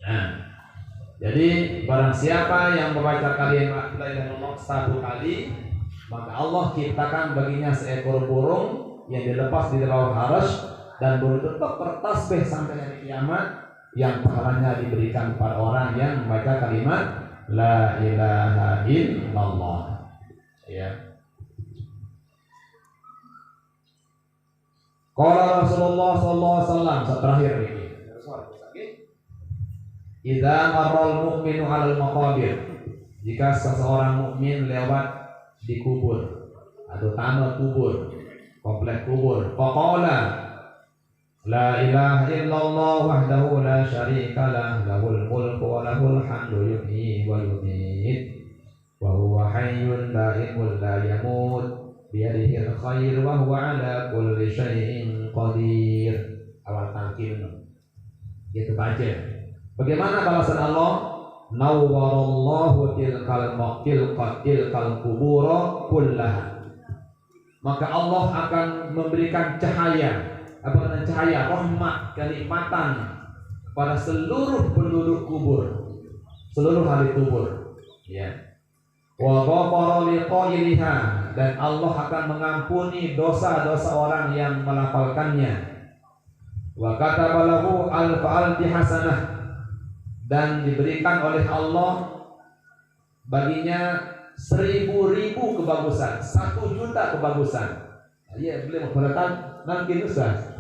nah. Jadi barang siapa yang membaca kalimat la ilaha illallah 1 kali, maka Allah ciptakan baginya seekor burung yang dilepas di bawah arasy dan burung itu tetap bertasbih sampai hari kiamat yang pahalanya diberikan kepada orang yang membaca kalimat la ilaha illallah. Ya. Qala Rasulullah sallallahu alaihi wasallam terakhir ini. Idza marral mu'minu 'alal maqabir, jika seseorang mukmin lewat di kubur atau tanah kubur, komplek kubur, faqala, La ilaha illallah wahdahu la syarika lah, lahul mulku wa lahul hamdu yuhyi wa yumiit, wa huwa hayyun la yamut, biyadihil khair wa huwa ala kulli syai'in qadir. Awal talqin itu baca. Bagaimana balasan Allah? Nawwarallahu tilkal kubura kullaha. Maka Allah akan memberikan cahaya, cahaya rahmat, kenikmatan pada seluruh penduduk kubur, seluruh ahli kubur, ya. Wa ghafara liqailiha, dan Allah akan mengampuni dosa-dosa orang yang melafalkannya. Wa kataba lahu alfi hasanah, dan diberikan oleh Allah baginya 1000 kebagusan, 1.000.000 kebagusan. Ya, boleh menggunakan nanti Ustaz.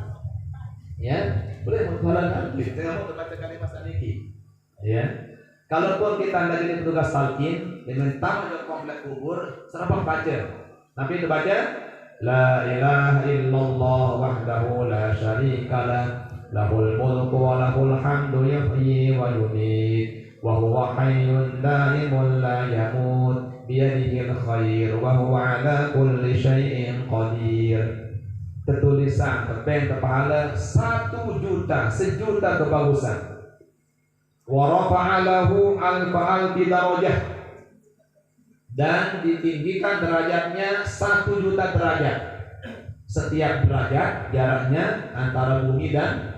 Ya, boleh menggunakan nanti. Saya mau baca kalimat saniki. Ya. Kalaupun kita tidak jadi petugas talqin, diminta untuk komplek kubur, serapa baca. Tapi itu baca La ilaha illallah wahdahu la syarikalah, lahul mulku wa lahul hamdu yuhyi wa yumiit, wa huwa hayyun da'imun la yamut, biyadihil khair wa huwa ala kulli syai'in qadir. Tertulisan terpen kepala 1.000.000, 1.000.000 kebagusan. Wa rafa'alahu alfi darajah, dan ditinggikan derajatnya 1.000.000 derajat. Setiap derajat jaraknya antara bumi dan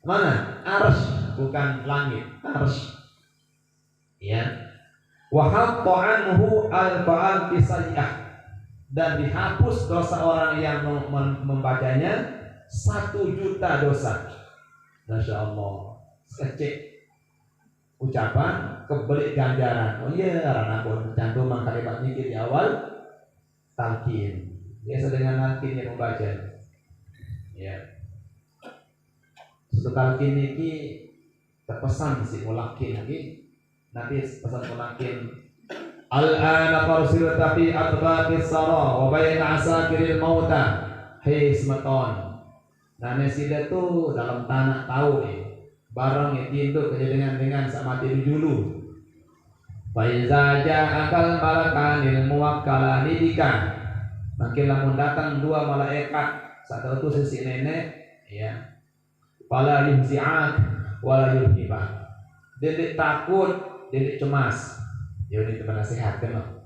mana? Arsy, bukan langit, arsy. Ya. Wa hatta anhu alfi sayyi'ah, dan dihapus dosa orang yang membacanya 1.000.000 dosa. Masya Allah. Kecil ucapan kebelik ganjaran. Oh iya, karena pun cantum kalimat ini di awal talqin. Biasa dengan talqin yang membaca. Ya. Satu talqin ini terpesan si mulakin lagi. Nanti pesan mulakin. Al-ana farsil tapi atbaqis sara wa baina asakiril mauta. Hei semeton. Nah, nesida tuh dalam tanah tahu barang itu induk kejadian dengan sama mati dulu. Faiza ja'akal malakanil muwakkalani bika, makin lamun datang 2 malaikat, satu itu sisi nenek, ya. Fala yuzi'ak wala yulhibak. Dedik takut, dedik cemas. Ya ini teman nasihat kan.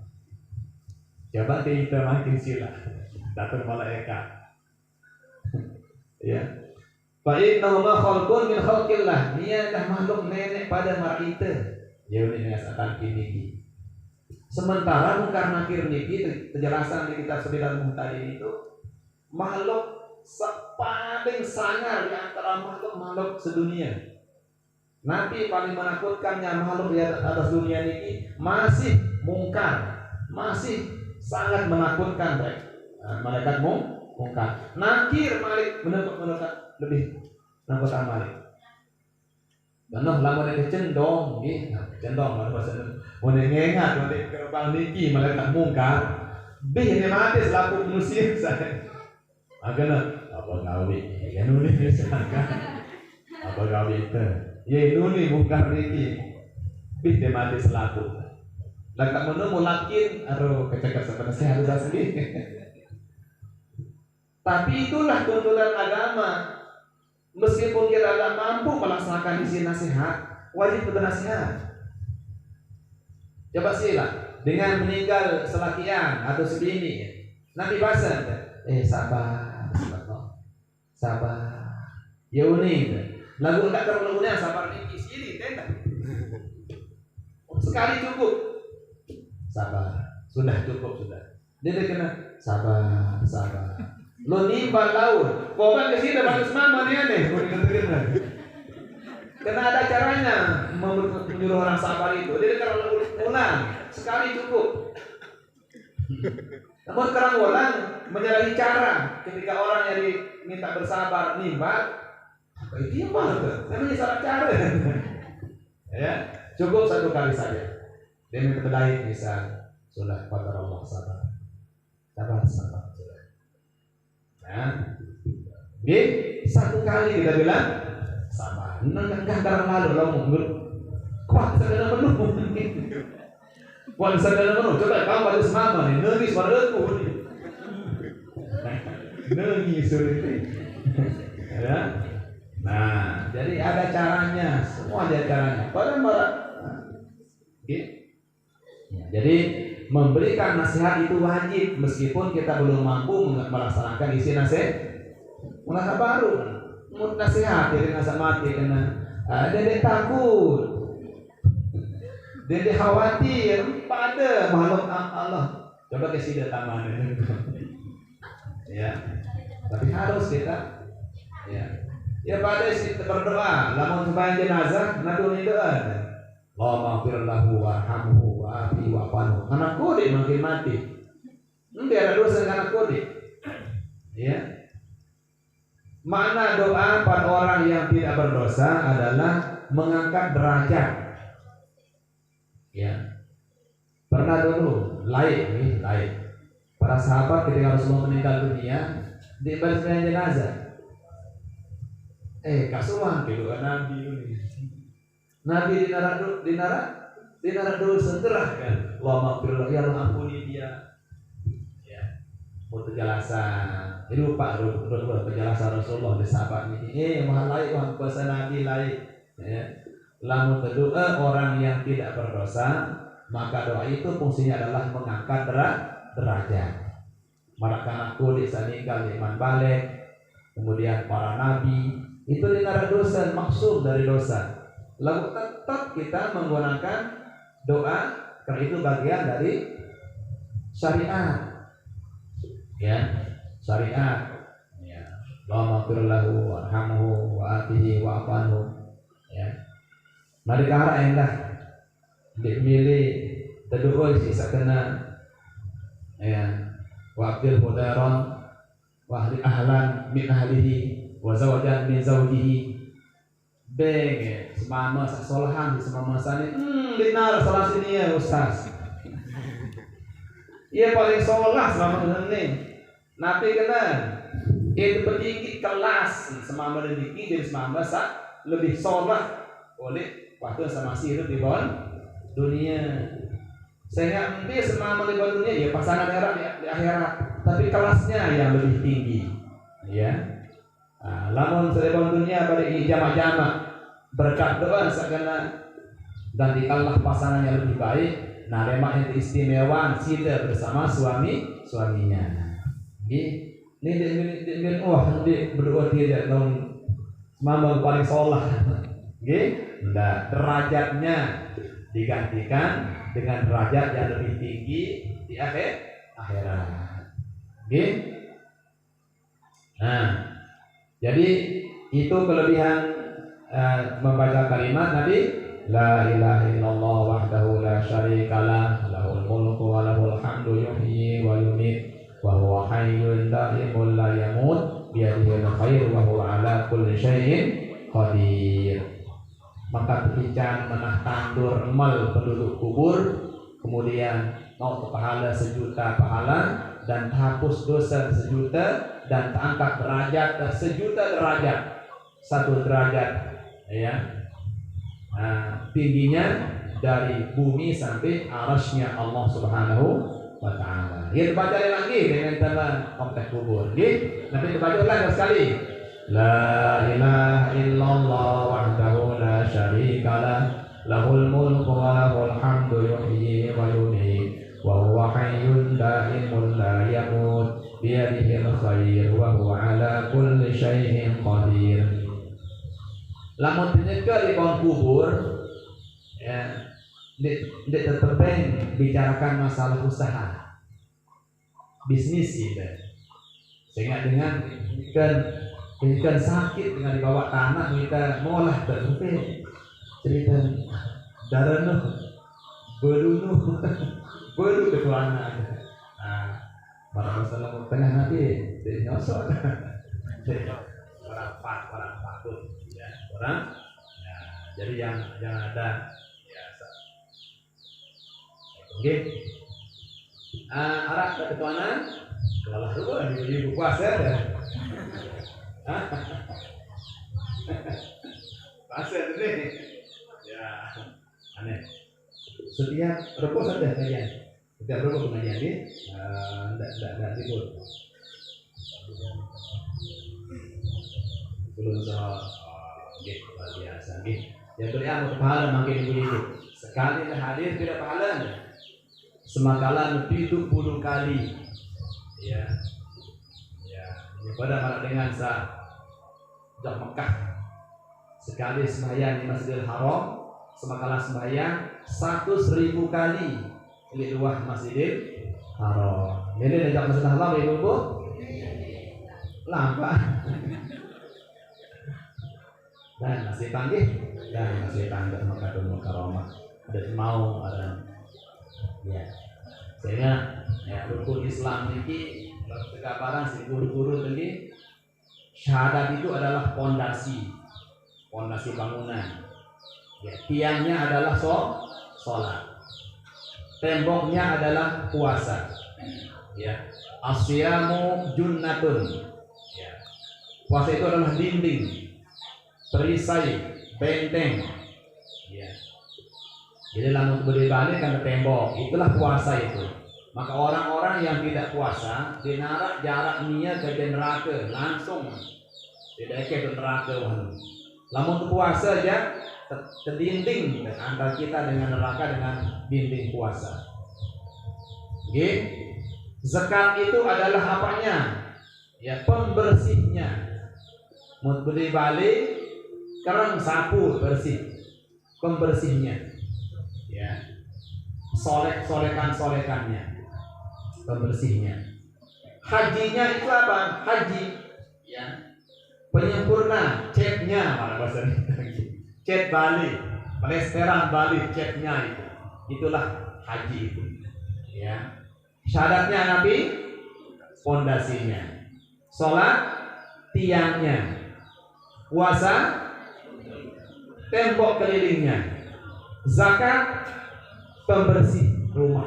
Coba kita makin sila. Datang malaikat. Ya. Fa innahuma khalqun min khalqillah, dia dah makhluk nenek pada marita. Ya ini dengan akan ini. Sementara mungkar nakir niki penjelasan di kitab Sembilan tadi itu makhluk paling sangar di antara makhluk sedunia. Nabi paling menakutkannya makhluk di atas dunia ini masih mungkar, masih sangat menakutkan malaikat mungkar. Nakir malik menakut lebih nakut malik. Karena lama dia cendong, cendong lah bahasa. Mau ngengat, mau kerbang niki malaikat mungkar. Ini mati selaku manusia saya. Agak apa gawe? Ya nulis misalkan. Apa gawe itu? Ya nulis mungkar niki. Dia mati selaku. Langkah menemu lakin, aduh kecekak sebenarnya harus sendiri. Tapi itulah tuntunan agama. Meskipun kita tidak mampu melaksanakan isi nasihat, wajib bernasihat. Coba silah dengan meninggal selakian atau sebini, nanti bahasa, sabar, sabar. Ya unik. Lagu tak terlalunya sabar niki sini, tenda. Sekali cukup. Sabar, sudah cukup sudah. Dia kena sabar, sabar. Lo nimbal laut, pokoknya ke sini bagus mama nih, karena ada caranya menyuruh orang sabar itu. Dia kalau ulang sekali cukup. Namun sekarang ulang menyalahi cara ketika orang yang diminta bersabar nimbal, itu yang mana tuh? Namanya salah cara. Ya, cukup 1 kali saja. Dia minta terbaik misal, sudah pada Allah sabar, sabar. Nah, Satu kali kita bilang sabar. Enggak lalu lo mundur. Kuat segala menu. Kuat segala menu. Coba kamu pada semama nih, nangis pada aku nih. Nangis seperti. Ya. Nah, jadi ada caranya, semua ada caranya. Jadi memberikan nasihat itu wajib meskipun kita belum mampu melaksanakan isi nasihat. Nasihat baru, nasihat jadi nasihat mati kena. Dia takut, dia khawatir pada makhluk Allah. Coba kasih dia taman ya. Tapi harus kita ya pada kita berdoa. Lamun sembahyang jenazah, ngadun doa. Allahumma ighfir lahu warhamhu wa'afi wa'fu. Anak kode makin mati. Dia ada dosa anak kode. Ya. Makna doa pada orang yang tidak berdosa adalah mengangkat derajat. Ya. Pernah dulu lain. Para sahabat ketika Rasulullah meninggal dunia di sembahyang jenazah. Kasuhan gitu Nabi ini. Nabi dinara dosa gerah kan. Allahumma ighfir ya Allah ampuni dia. Ya. Untuk penjelasan. Ini lupa penjelasan Rasulullah di sahabat ini. Mahal lain wah puasa Nabi lain. Ya. Lamun berdoa orang yang tidak berdosa, maka doa itu fungsinya adalah mengangkat derajat. Marakana kuli saninggal iman balik. Kemudian para nabi itu dinara dosa, maksud dari dosa. Lalu tetap kita menggunakan doa karena itu bagian dari syariat. Ya, syariat. Ya. Allahumma ighfir lahu warhamhu wa'afihi wa'fu. Ya. Mari kahara endah. Dimilih teduh sisa kena. Ya. Wa'abdil hudaron wa ahlan min ahlihi wa zawjan min zawjihi. Beng, semama solahan di semama sana. Dinar salah sini ya Ustaz. Ia paling solah selama ini. Nabi kena itu bertinggi kelas semama dan diki dari semama lebih solah oleh waktu sama sirup di bawah dunia. Sehingga dia semama di bawah dunia ya pasangan di akhirat, tapi kelasnya yang lebih tinggi. Ya. Lamun sebelum dunia pada jamaah-jamaah berkat doa segala dan dikallah pasangan yang lebih baik. Nah, remak yang istimewa sida bersama suaminya. Ini berdoa tidak tahun mama paling sholat. Derajatnya digantikan dengan derajat yang lebih tinggi di akhirat. Nah, jadi itu kelebihan membaca kalimat Nabi la ilaha illallah wahdahu la syarikalah lahul mulku wa lahul hamdu yuhyi wa yumiit wa huwa hayyun da'imun la yamut bi yadihil khair wa huwa ala kulli syai'in qadir. Maka ketika menah tandur emal penduduk kubur, kemudian mau pahala 1.000.000 pahala dan hapus dosa 1.000.000 dan angkat derajat 1.000.000 derajat. 1 derajat ya. Tingginya dari bumi sampai arasnya Allah Subhanahu wa ta'ala. Ya baca lagi dengan tema konteks kubur. Nanti dibaca lagi sekali. La ilaha illallah wahdahu la syarikalah lahul mulku wa lahul hamdu yuhyi wa yumiit wa huwa hayyun da'imun la yamut bi yadihil khair wa huwa ala kulli syai'in qadir. Lamun dineka di bawah kubur ya, dia tetap bicarakan masalah usaha bisnis gitu. Sehingga dengan kan sakit dengan dibawa tanah kita molah terus cerita darah belu ketuana. Para masalah tengah nanti nyosor orang patut ya orang ya, jadi yang ada biasa. Oke. Arah ke ketuana kalah dulu di puasa ya. Pasir ini. Ya, aneh. Setiap rebo saja pengajian. Setiap rebo pengajian ini, tidak tidur. Belum soal luar biasa. Yang beriamu pahala makin begitu. Sekali hadir tidak pahalanya. Semakalan 70 kali. Ya. Ini pada malam dengan sejak Mekah. Sekali sembahyang di Masjidil Haram, semakalan sembahyang 100.000 kali di luar Masjidil Haram. Ini sejak Masjidil Haram ibu-ibu lambat. Dan masih panggil dan masih tangga Mekahul Mukarramah. Ada mau ada ya. Sehingga ya rukun Islam ini kekabaran si guru-guru tadi syahadat itu adalah pondasi bangunan. Ya, tiangnya adalah sholat. Temboknya adalah puasa. Ya. Asyamu junnatun. Ya. Puasa itu adalah dinding, perisai, benteng. Ya. Jadi lamun berdibalik kan tembok, itulah puasa itu. Maka orang-orang yang tidak puasa dinarak jarak niat ke neraka langsung. Tidak ke neraka. Lamun puasa aja terdinding antara kita dengan neraka dengan dinding puasa. Oke. Zakat itu adalah apanya? Ya, pembersihnya. Mun balik kerang sapu bersih. Pembersihnya. Ya. Solekannya. Pembersihnya. Hajinya itu apa? Haji. Ya. Penyempurna, ceknya malah bahasanya. Cek balik, pelesteran balik ceknya itu. Itulah haji itu. Ya. Syahadatnya Nabi, fondasinya. Sholat, tiangnya. Puasa, tembok kelilingnya. Zakat, pembersih rumah.